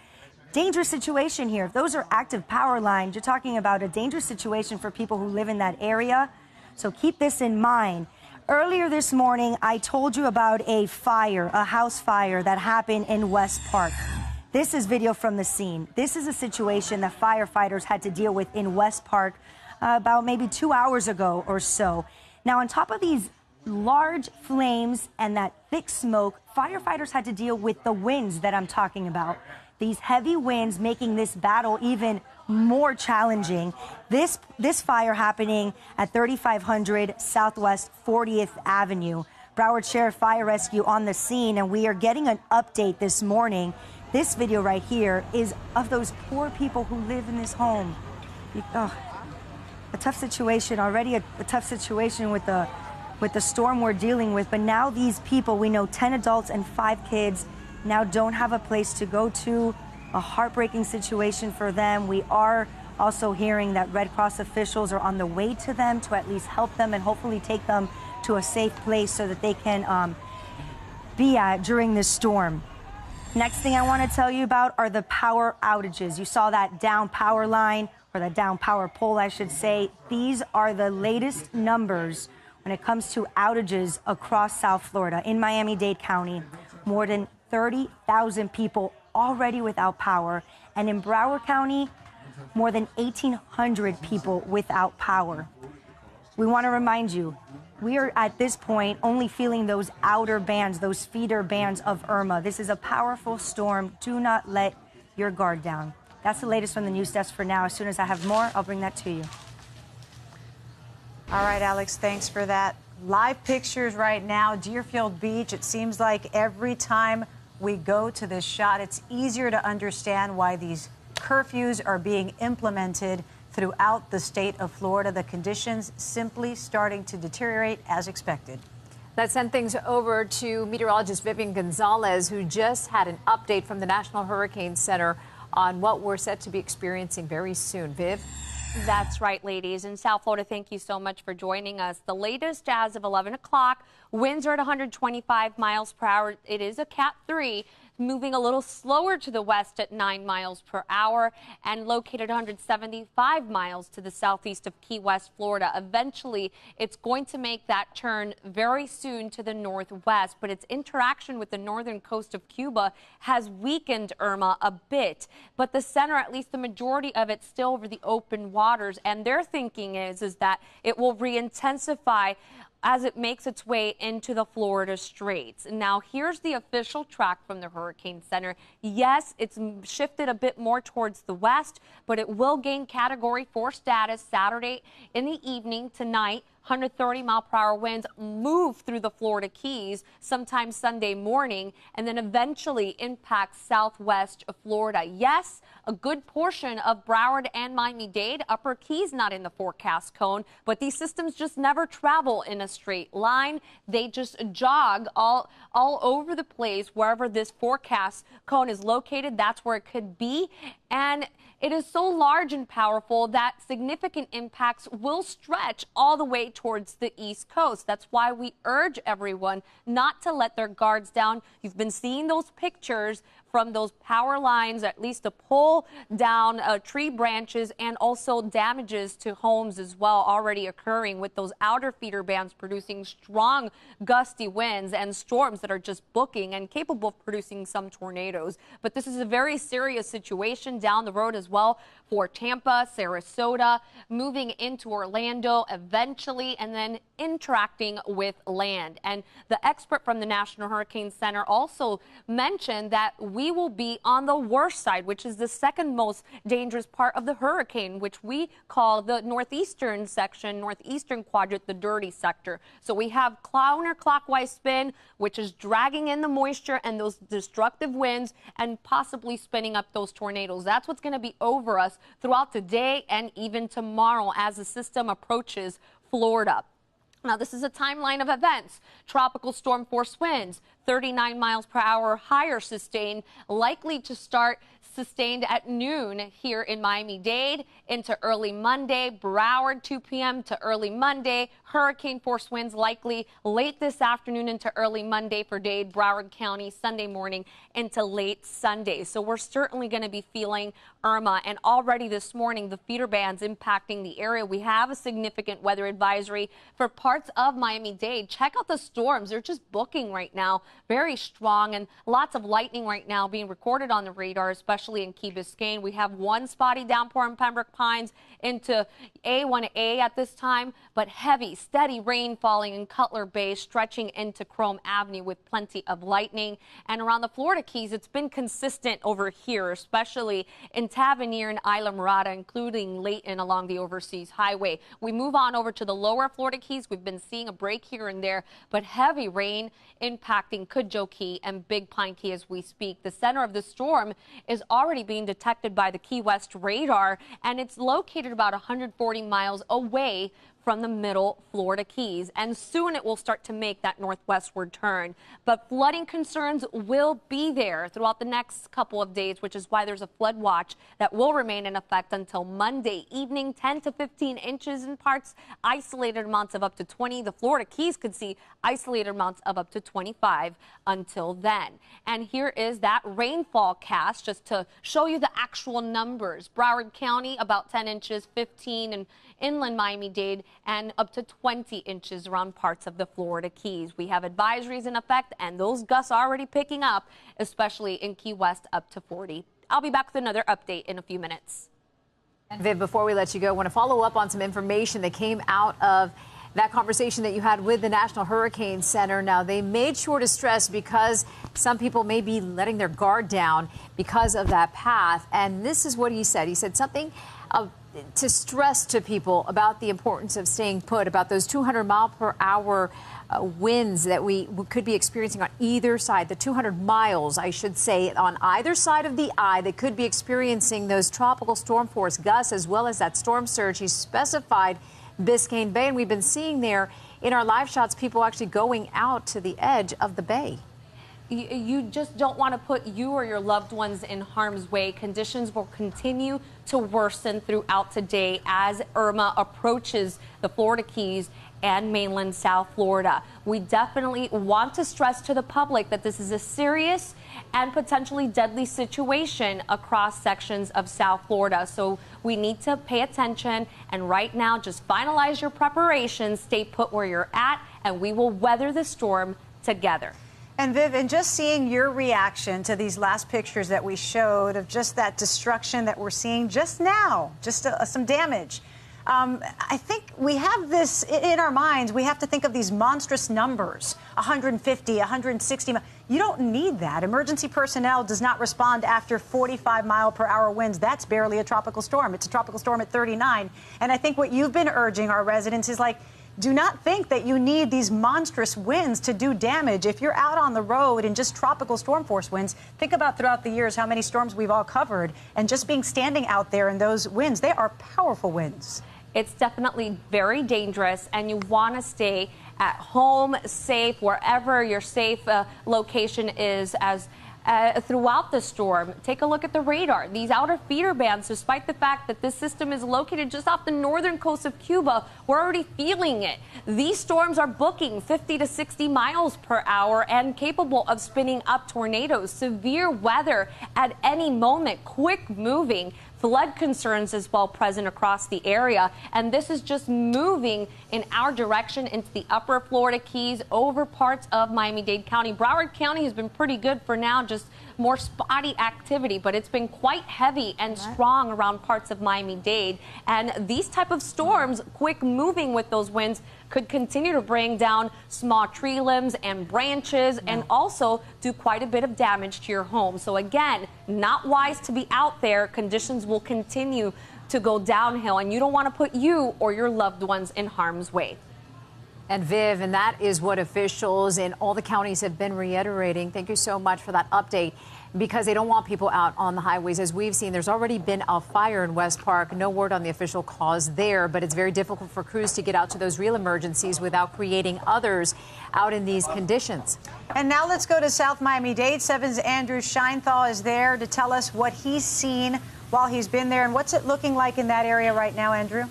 Dangerous situation here. If those are active power lines, you're talking about a dangerous situation for people who live in that area. So keep this in mind. Earlier this morning, I told you about a house fire that happened in West Park. This is video from the scene. This is a situation that firefighters had to deal with in West Park about maybe 2 hours ago or so. Now, on top of these large flames and that thick smoke, firefighters had to deal with the winds that I'm talking about. These heavy winds making this battle even more challenging. This fire happening at 3500 Southwest 40th Avenue. Broward Sheriff Fire Rescue on the scene, and we are getting an update this morning. This video right here is of those poor people who live in this home. A tough situation already, a tough situation with the storm we're dealing with. But now these people, we know 10 adults and 5 kids, now don't have a place to go to. A heartbreaking situation for them. We are also hearing that Red Cross officials are on the way to them to at least help them and hopefully take them to a safe place so that they can be at during this storm. Next thing I want to tell you about are the power outages. You saw that down power line, or the down power pole, I should say. These are the latest numbers when it comes to outages across South Florida. In Miami-Dade County, more than 30,000 people already without power. And in Broward County, more than 1,800 people without power. We want to remind you, we are at this point only feeling those outer bands, those feeder bands of Irma. This is a powerful storm. Do not let your guard down. That's the latest from the news desk for now. As soon as I have more, I'll bring that to you. All right, Alex, thanks for that. Live pictures right now, Deerfield Beach. It seems like every time we go to this shot, it's easier to understand why these curfews are being implemented throughout the state of Florida. The conditions simply starting to deteriorate as expected. Let's send things over to meteorologist Vivian Gonzalez, who just had an update from the National Hurricane Center on what we're set to be experiencing very soon. Viv? That's right, ladies. In South Florida, thank you so much for joining us. The latest as of 11 o'clock, winds are at 125 miles per hour. It is a Cat 3, moving a little slower to the west at 9 miles per hour and located 175 miles to the southeast of Key West, Florida. Eventually, it's going to make that turn very soon to the northwest, but its interaction with the northern coast of Cuba has weakened Irma a bit. But the center, at least the majority of it, still over the open waters, and their thinking is that it will re-intensify as it makes its way into the Florida Straits. Now, here's the official track from the Hurricane Center. Yes, it's shifted a bit more towards the west, but it will gain Category 4 status Saturday in the evening tonight. 130-mile-per-hour winds move through the Florida Keys sometime Sunday morning and then eventually impact southwest Florida. Yes, a good portion of Broward and Miami-Dade, Upper Keys not in the forecast cone, but these systems just never travel in a straight line. They just jog all over the place. Wherever this forecast cone is located, that's where it could be. And it is so large and powerful that significant impacts will stretch all the way towards the East Coast. That's why we urge everyone not to let their guards down. You've been seeing those pictures from those power lines, at least to pull down tree branches, and also damages to homes as well already occurring with those outer feeder bands producing strong gusty winds and storms that are just booking and capable of producing some tornadoes. But this is a very serious situation down the road as well for Tampa, Sarasota, moving into Orlando eventually, and then interacting with land. And the expert from the National Hurricane Center also mentioned that we will be on the worst side, which is the second most dangerous part of the hurricane, which we call the northeastern section, northeastern quadrant, the dirty sector. So we have counterclockwise spin, which is dragging in the moisture and those destructive winds and possibly spinning up those tornadoes. That's what's going to be over us throughout today and even tomorrow as the system approaches Florida. Now, this is a timeline of events. Tropical storm force winds, 39 miles per hour higher sustained, likely to start sustained at noon here in Miami-Dade into early Monday. Broward, 2 p.m. to early Monday. Hurricane force winds likely late this afternoon into early Monday for Dade, Broward County, Sunday morning into late Sunday. So we're certainly going to be feeling Irma. And already this morning, the feeder bands impacting the area. We have a significant weather advisory for parts of Miami-Dade. Check out the storms. They're just booking right now. Very strong, and lots of lightning right now being recorded on the radar, especially especially in Key Biscayne. We have one spotty downpour in Pembroke Pines into A1A at this time, but heavy, steady rain falling in Cutler Bay, stretching into Chrome Avenue with plenty of lightning. And around the Florida Keys, it's been consistent over here, especially in Tavernier and Isla Mirada, including Layton along the Overseas Highway. We move on over to the lower Florida Keys. We've been seeing a break here and there, but heavy rain impacting Cudjoe Key and Big Pine Key as we speak. The center of the storm is already being detected by the Key West radar, and it's located about 140 miles away from the middle Florida Keys, and soon it will start to make that northwestward turn. But flooding concerns will be there throughout the next couple of days, which is why there's a flood watch that will remain in effect until Monday evening. 10 to 15 inches in parts, isolated amounts of up to 20. The Florida Keys could see isolated amounts of up to 25 until then. And here is that rainfall cast just to show you the actual numbers. Broward County about 10 inches, 15 in inland Miami-Dade, and up to 20 inches around parts of the Florida Keys. We have advisories in effect, and those gusts are already picking up, especially in Key West up to 40. I'll be back with another update in a few minutes. And Viv, before we let you go, I want to follow up on some information that came out of that conversation that you had with the National Hurricane Center. Now, they made sure to stress, because some people may be letting their guard down because of that path. And this is what he said. He said something to stress to people about the importance of staying put, about those 200-mile-per-hour winds that we could be experiencing on either side, the 200 miles, I should say, on either side of the eye. They could be experiencing those tropical storm force gusts as well as that storm surge. He specified Biscayne Bay, and we've been seeing there in our live shots people actually going out to the edge of the bay. You just don't want to put you or your loved ones in harm's way. Conditions will continue to worsen throughout today as Irma approaches the Florida Keys and mainland South Florida. We definitely want to stress to the public that this is a serious and potentially deadly situation across sections of South Florida. So we need to pay attention, and right now just finalize your preparations, stay put where you're at, and we will weather the storm together. And Viv, and just seeing your reaction to these last pictures that we showed of just that destruction that we're seeing just now, just some damage. I think we have this in our minds. We have to think of these monstrous numbers, 150, 160. You don't need that. Emergency personnel does not respond after 45-mile-per-hour winds. That's barely a tropical storm. It's a tropical storm at 39. And I think what you've been urging our residents is, like, do not think that you need these monstrous winds to do damage. If you're out on the road in just tropical storm force winds, think about throughout the years how many storms we've all covered, and just standing out there in those winds, they are powerful winds. It's definitely very dangerous, and you want to stay at home, safe, wherever your safe location is throughout the storm. Take a look at the radar. These outer feeder bands, despite the fact that this system is located just off the northern coast of Cuba, we're already feeling it. These storms are booking 50 to 60 miles per hour and capable of spinning up tornadoes. Severe weather at any moment, quick moving. Flood concerns as well present across the area, and this is just moving in our direction into the upper Florida Keys, over parts of Miami-Dade County. Broward County has been pretty good for now, just more spotty activity, but it's been quite heavy and strong around parts of Miami-Dade. And these type of storms, quick moving with those winds, could continue to bring down small tree limbs and branches and also do quite a bit of damage to your home. So again, not wise to be out there. Conditions will continue to go downhill, and you don't want to put you or your loved ones in harm's way. And Viv, and that is what officials in all the counties have been reiterating. Thank you so much for that update, because they don't want people out on the highways. As we've seen, there's already been a fire in West Park. No word on the official cause there, but it's very difficult for crews to get out to those real emergencies without creating others out in these conditions. And now let's go to South Miami-Dade. 7's Andrew Scheinthal is there to tell us what he's seen while he's been there. And what's it looking like in that area right now, Andrew?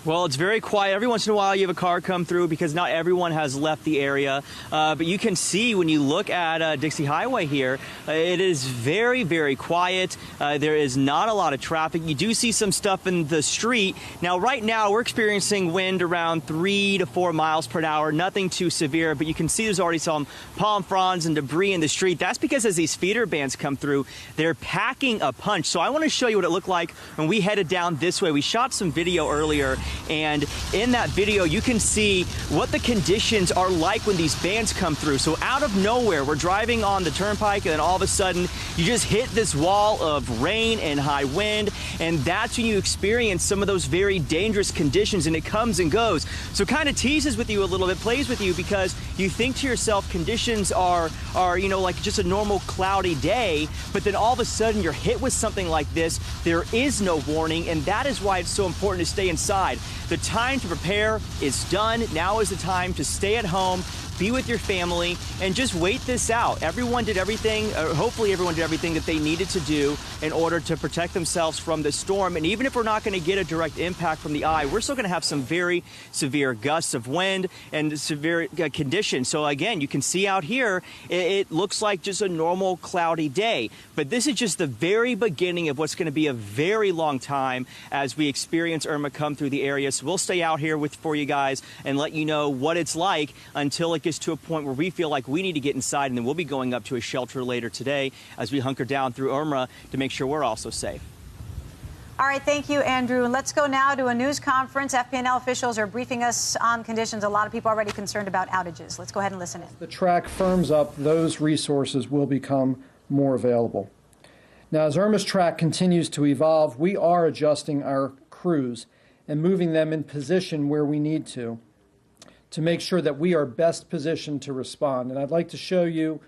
Well, it's very quiet. Every once in a while you have a car come through because not everyone has left the area. But you can see when you look at Dixie Highway here, it is very, very quiet. There is not a lot of traffic. You do see some stuff in the street. Now, right now, we're experiencing wind around 3 to 4 miles per hour. Nothing too severe, but you can see there's already some palm fronds and debris in the street. That's because as these feeder bands come through, they're packing a punch. So I want to show you what it looked like when we headed down this way. We shot some video earlier. And in that video, you can see what the conditions are like when these bands come through. So out of nowhere, we're driving on the turnpike, and then all of a sudden, you just hit this wall of rain and high wind, and that's when you experience some of those very dangerous conditions, and it comes and goes. So it kind of teases with you a little bit, plays with you, because you think to yourself, conditions are you know, like just a normal cloudy day, but then all of a sudden, you're hit with something like this. There is no warning, and that is why it's so important to stay inside. The time to prepare is done. Now is the time to stay at home, be with your family, and just wait this out. Everyone did everything, hopefully everyone did everything that they needed to do in order to protect themselves from this storm. And even if we're not going to get a direct impact from the eye, we're still going to have some very severe gusts of wind and severe conditions. So again, you can see out here, it looks like just a normal cloudy day. But this is just the very beginning of what's going to be a very long time as we experience Irma come through the area. So we'll stay out here for you guys and let you know what it's like until it gets to a point where we feel like we need to get inside, and then we'll be going up to a shelter later today as we hunker down through Irma to make sure we're also safe. All right, thank you, Andrew. Let's go now to a news conference. FPNL officials are briefing us on conditions. A lot of people already concerned about outages. Let's go ahead and listen in. The track firms up, those resources will become more available. Now, as Irma's track continues to evolve, we are adjusting our crews and moving them in position where we need to make sure that we are best positioned to respond. And I'd like to show you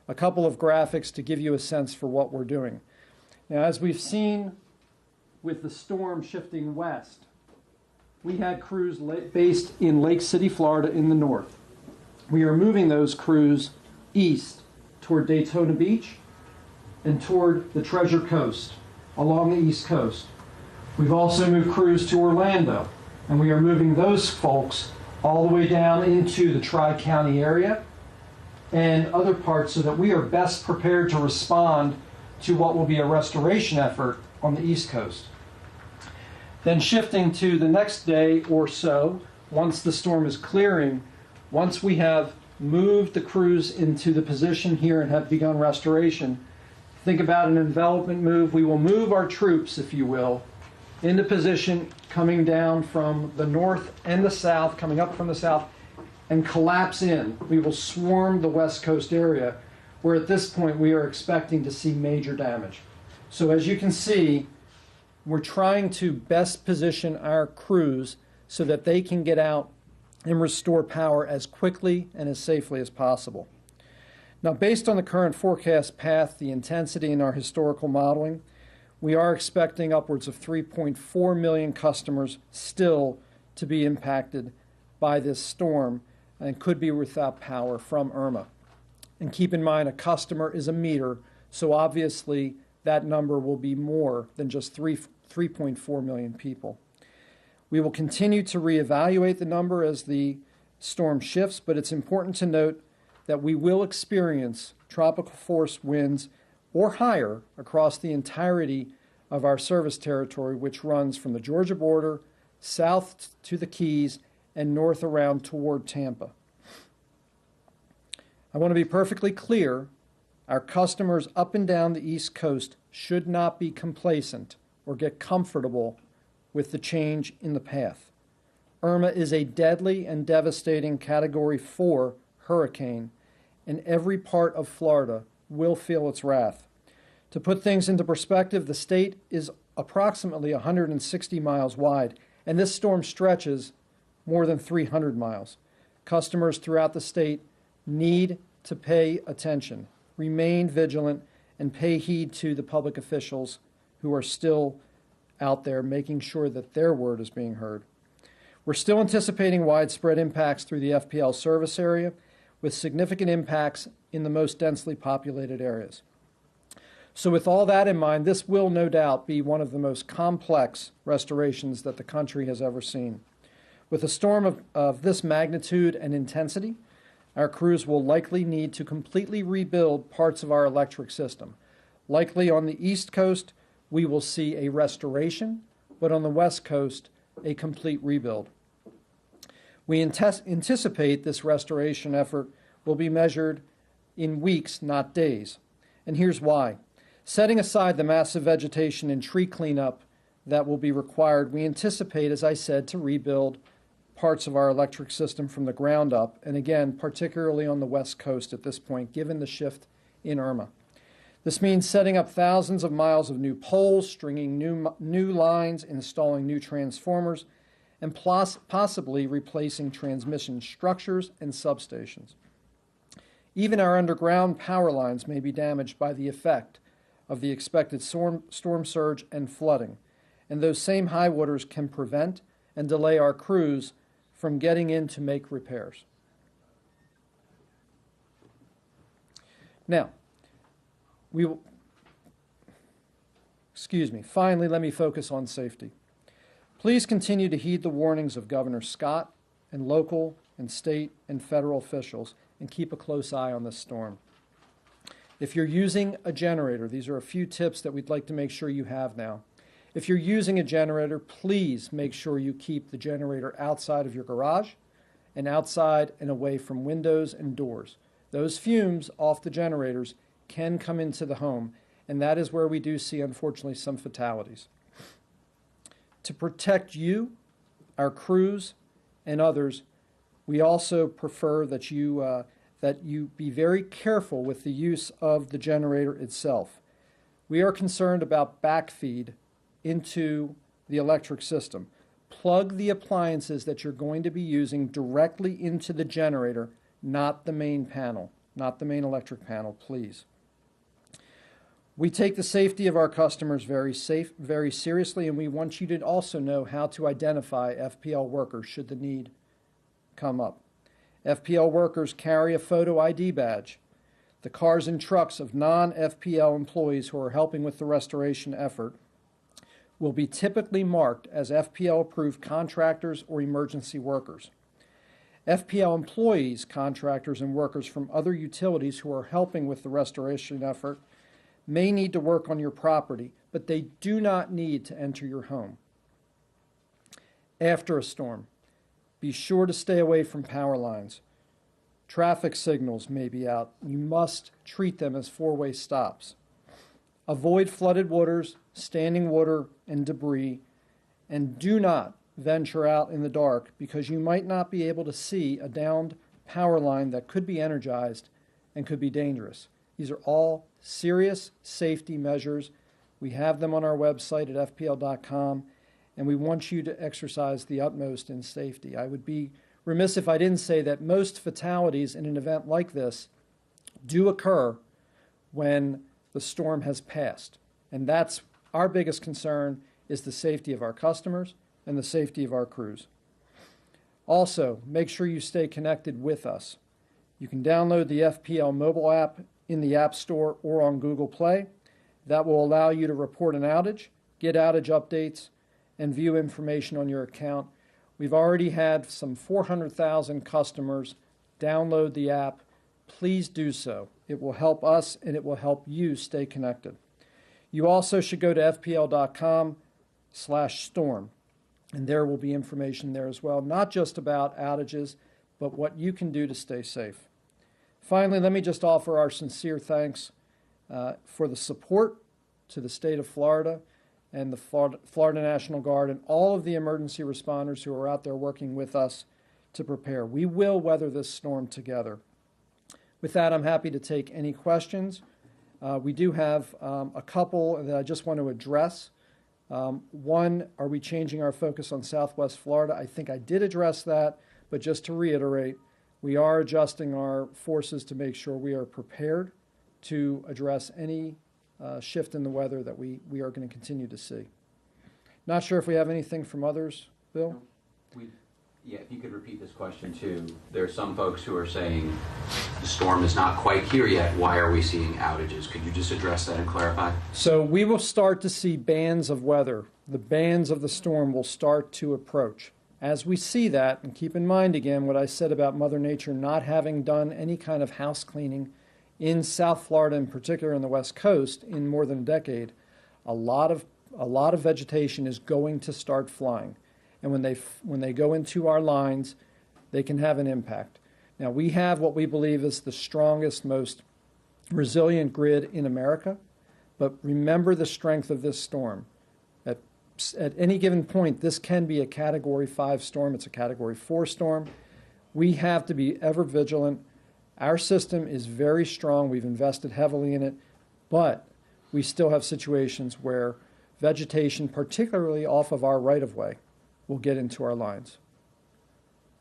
a couple of graphics to give you a sense for what we're doing. Now, as we've seen with the storm shifting west, we had crews based in Lake City, Florida in the north. We are moving those crews east toward Daytona Beach and toward the Treasure Coast along the east coast. We've also moved crews to Orlando, and we are moving those folks all the way down into the Tri-County area and other parts so that we are best prepared to respond to what will be a restoration effort on the East Coast. Then shifting to the next day or so, once the storm is clearing, once we have moved the crews into the position here and have begun restoration, think about an envelopment move. We will move our troops, if you will, into position coming down from the north and the south, coming up from the south, and collapse in. We will swarm the West Coast area, where at this point we are expecting to see major damage. So as you can see, we're trying to best position our crews so that they can get out and restore power as quickly and as safely as possible. Now, based on the current forecast path, the intensity in our historical modeling, we are expecting upwards of 3.4 million customers still to be impacted by this storm and could be without power from Irma. And keep in mind, a customer is a meter, so obviously that number will be more than just 3.4 million people. We will continue to reevaluate the number as the storm shifts, but it's important to note that we will experience tropical force winds or higher across the entirety of our service territory, which runs from the Georgia border south to the Keys and north around toward Tampa. I want to be perfectly clear, our customers up and down the East Coast should not be complacent or get comfortable with the change in the path. Irma is a deadly and devastating Category 4 hurricane, and every part of Florida will feel its wrath. To put things into perspective, the state is approximately 160 miles wide, and this storm stretches more than 300 miles. Customers throughout the state need to pay attention, remain vigilant, and pay heed to the public officials who are still out there making sure that their word is being heard. We're still anticipating widespread impacts through the FPL service area, with significant impacts in the most densely populated areas. So with all that in mind, this will no doubt be one of the most complex restorations that the country has ever seen. With a storm of this magnitude and intensity, our crews will likely need to completely rebuild parts of our electric system. Likely on the East Coast, we will see a restoration, but on the West Coast, a complete rebuild. We anticipate this restoration effort will be measured in weeks, not days. And here's why. Setting aside the massive vegetation and tree cleanup that will be required, we anticipate, as I said, to rebuild parts of our electric system from the ground up, and again, particularly on the West Coast at this point, given the shift in Irma. This means setting up thousands of miles of new poles, stringing new lines, installing new transformers, and possibly replacing transmission structures and substations. Even our underground power lines may be damaged by the effect of the expected storm surge and flooding, and those same high waters can prevent and delay our crews from getting in to make repairs. Now, finally, let me focus on safety. Please continue to heed the warnings of Governor Scott and local and state and federal officials and keep a close eye on this storm. If you're using a generator, these are a few tips that we'd like to make sure you have now. If you're using a generator, please make sure you keep the generator outside of your garage and outside and away from windows and doors. Those fumes off the generators can come into the home, and that is where we do see, unfortunately, some fatalities. To protect you, our crews, and others, we also prefer that you be very careful with the use of the generator itself. We are concerned about backfeed into the electric system. Plug the appliances that you're going to be using directly into the generator, not the main panel, not the main electric panel, please. We take the safety of our customers very seriously, and we want you to also know how to identify FPL workers should the need come up. FPL workers carry a photo ID badge. The cars and trucks of non-FPL employees who are helping with the restoration effort will be typically marked as FPL-approved contractors or emergency workers. FPL employees, contractors, and workers from other utilities who are helping with the restoration effort may need to work on your property, but they do not need to enter your home. After a storm, be sure to stay away from power lines. Traffic signals may be out. You must treat them as four-way stops. Avoid flooded waters, standing water, and debris, and do not venture out in the dark because you might not be able to see a downed power line that could be energized and could be dangerous. These are all serious safety measures. We have them on our website at fpl.com, and we want you to exercise the utmost in safety. I would be remiss if I didn't say that most fatalities in an event like this do occur when the storm has passed. And that's our biggest concern, is the safety of our customers and the safety of our crews. Also, make sure you stay connected with us. You can download the FPL mobile app in the App Store or on Google Play. That will allow you to report an outage, get outage updates, and view information on your account. We've already had some 400,000 customers download the app. Please do so. It will help us and it will help you stay connected. You also should go to fpl.com/storm, and there will be information there as well, not just about outages, but what you can do to stay safe. Finally, let me just offer our sincere thanks for the support to the state of Florida and the Florida National Guard and all of the emergency responders who are out there working with us to prepare. We will weather this storm together. With that, I'm happy to take any questions. We do have a couple that I just want to address. One, are we changing our focus on Southwest Florida? I think I did address that, but just to reiterate, we are adjusting our forces to make sure we are prepared to address any shift in the weather that we are going to continue to see. Not sure if we have anything from others, Bill? Yeah, if you could repeat this question too. There are some folks who are saying the storm is not quite here yet. Why are we seeing outages? Could you just address that and clarify? So we will start to see bands of weather. The bands of the storm will start to approach. As we see that, and keep in mind again what I said about Mother Nature not having done any kind of house cleaning in South Florida, in particular in the West Coast, in more than a decade, a lot of vegetation is going to start flying. And when they go into our lines, they can have an impact. Now, we have what we believe is the strongest, most resilient grid in America, but remember the strength of this storm. At any given point, this can be a Category 5 storm. It's a Category 4 storm. We have to be ever vigilant. Our system is very strong. We've invested heavily in it, but we still have situations where vegetation, particularly off of our right-of-way, will get into our lines.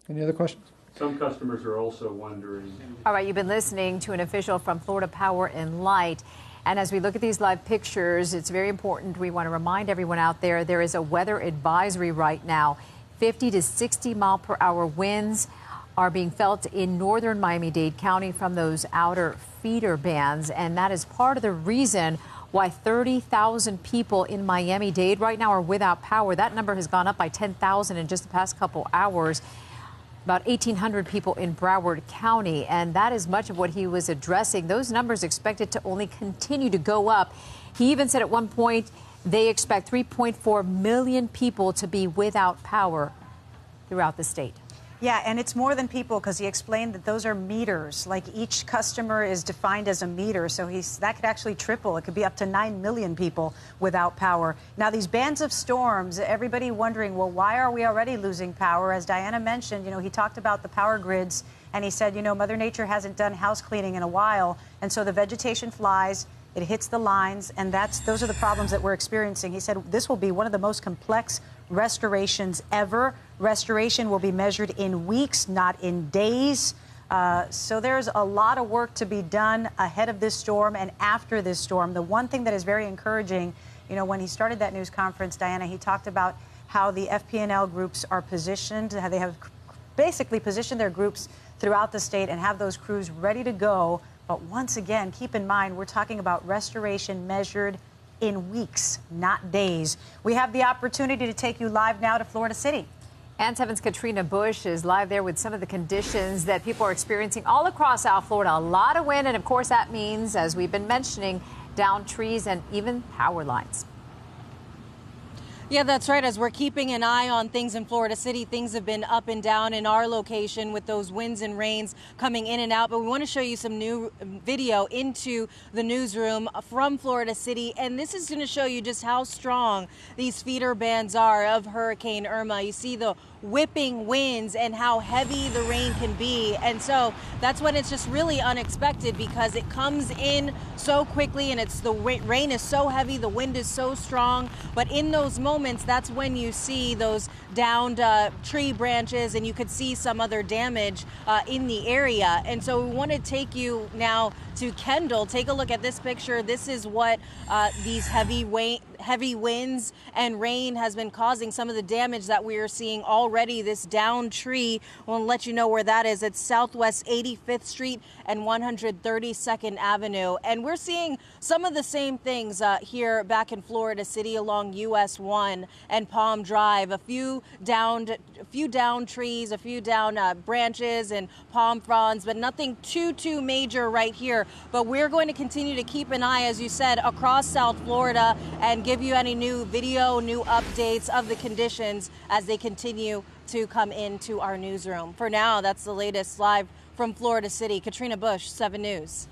Any other questions? Some customers are also wondering. All right, you've been listening to an official from Florida Power and Light. And as we look at these live pictures, it's very important. We want to remind everyone out there, there is a weather advisory right now. 50 to 60 mile per hour winds are being felt in northern Miami-Dade County from those outer feeder bands. And that is part of the reason why 30,000 people in Miami-Dade right now are without power. That number has gone up by 10,000 in just the past couple hours. About 1,800 people in Broward County, and that is much of what he was addressing. Those numbers expected to only continue to go up. He even said at one point they expect 3.4 million people to be without power throughout the state. Yeah, and it's more than people, because he explained that those are meters. Like, each customer is defined as a meter, so that could actually triple. It could be up to 9 million people without power. Now, these bands of storms, everybody wondering, well, why are we already losing power? As Diana mentioned, he talked about the power grids, and he said, Mother Nature hasn't done house cleaning in a while, and so the vegetation flies, it hits the lines, and those are the problems that we're experiencing. He said this will be one of the most complex restorations ever. Restoration will be measured in weeks, not in days. So there's a lot of work to be done ahead of this storm and after this storm. The one thing that is very encouraging, when he started that news conference, Diana, he talked about how the FP&L groups are positioned, how they have basically positioned their groups throughout the state and have those crews ready to go. But once again, keep in mind, we're talking about restoration measured in weeks, not days. We have the opportunity to take you live now to Florida City. And 7's Katrina Bush is live there with some of the conditions that people are experiencing all across South Florida. A lot of wind, and of course that means, as we've been mentioning, down trees and even power lines. Yeah, that's right. As we're keeping an eye on things in Florida City, things have been up and down in our location with those winds and rains coming in and out. But we want to show you some new video into the newsroom from Florida City. And this is going to show you just how strong these feeder bands are of Hurricane Irma. You see the whipping winds and how heavy the rain can be. And so that's when it's just really unexpected, because it comes in so quickly and the rain is so heavy, the wind is so strong. But in those moments, that's when you see those downed tree branches, and you could see some other damage in the area. And so we want to take you now to Kendall. Take a look at this picture. This is what these heavy winds and rain has been causing, some of the damage that we are seeing already. This downed tree, we'll let you know where that is. It's Southwest 85th Street and 132nd Avenue. And we're seeing some of the same things here back in Florida City along US 1 and Palm Drive. A few downed trees, a few down branches and palm fronds, but nothing too major right here. But we're going to continue to keep an eye, as you said, across South Florida and give you any new video, new updates of the conditions as they continue to come into our newsroom. For now, that's the latest live from Florida City. Katrina Bush, 7 News.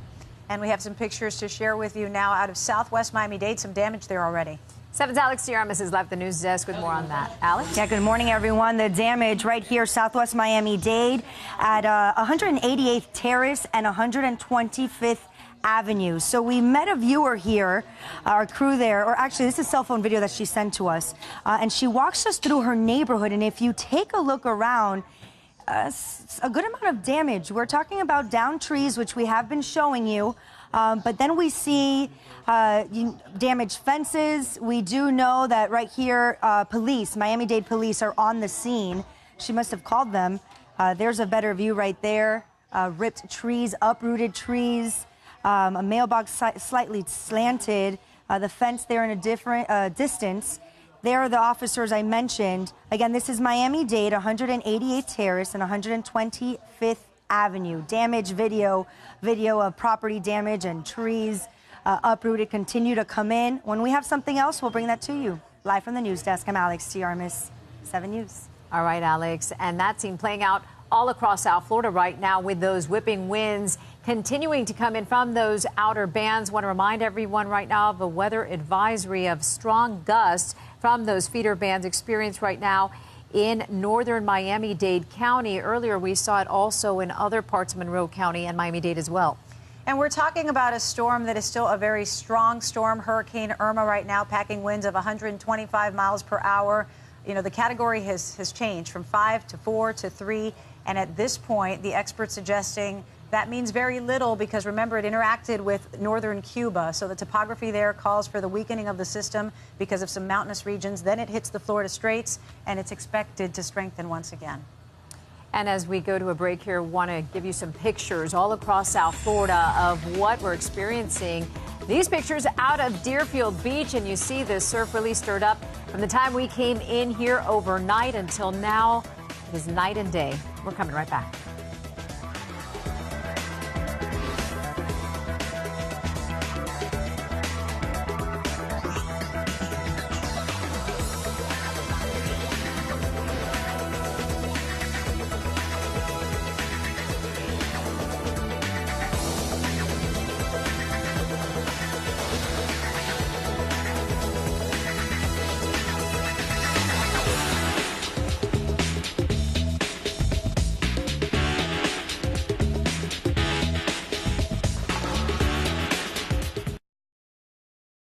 And we have some pictures to share with you now out of Southwest Miami-Dade. Some damage there already. 7's Alex Irma is live at the news desk with more on that. Alex? Yeah, good morning, everyone. The damage right here, Southwest Miami-Dade at 188th Terrace and 125th Avenue. So we met a viewer here, our crew there, or actually this is cell phone video that she sent to us, and she walks us through her neighborhood. And if you take a look around, a good amount of damage. We're talking about downed trees, which we have been showing you, but then we see damaged fences. We do know that right here, police, Miami-Dade police, are on the scene. She must have called them. There's a better view right there. Ripped trees, uprooted trees, a mailbox slightly slanted, the fence there in a different distance. There are the officers I mentioned. Again, this is Miami-Dade, 188th Terrace and 125th Avenue. Damage video of property damage and trees uprooted continue to come in. When we have something else, we'll bring that to you. Live from the news desk, I'm Alex T. Armis, 7 News. All right, Alex. And that scene playing out all across South Florida right now with those whipping winds continuing to come in from those outer bands. Want to remind everyone right now of a weather advisory of strong gusts from those feeder bands experienced right now in northern Miami-Dade County. Earlier, we saw it also in other parts of Monroe County and Miami-Dade as well. And we're talking about a storm that is still a very strong storm, Hurricane Irma right now, packing winds of 125 miles per hour. You know, the category has changed from 5 to 4 to 3. And at this point, the experts suggesting that means very little because, remember, it interacted with northern Cuba. So the topography there calls for the weakening of the system because of some mountainous regions. Then it hits the Florida Straits, and it's expected to strengthen once again. And as we go to a break here, want to give you some pictures all across South Florida of what we're experiencing. These pictures out of Deerfield Beach, and you see the surf really stirred up from the time we came in here overnight until now. It is night and day. We're coming right back.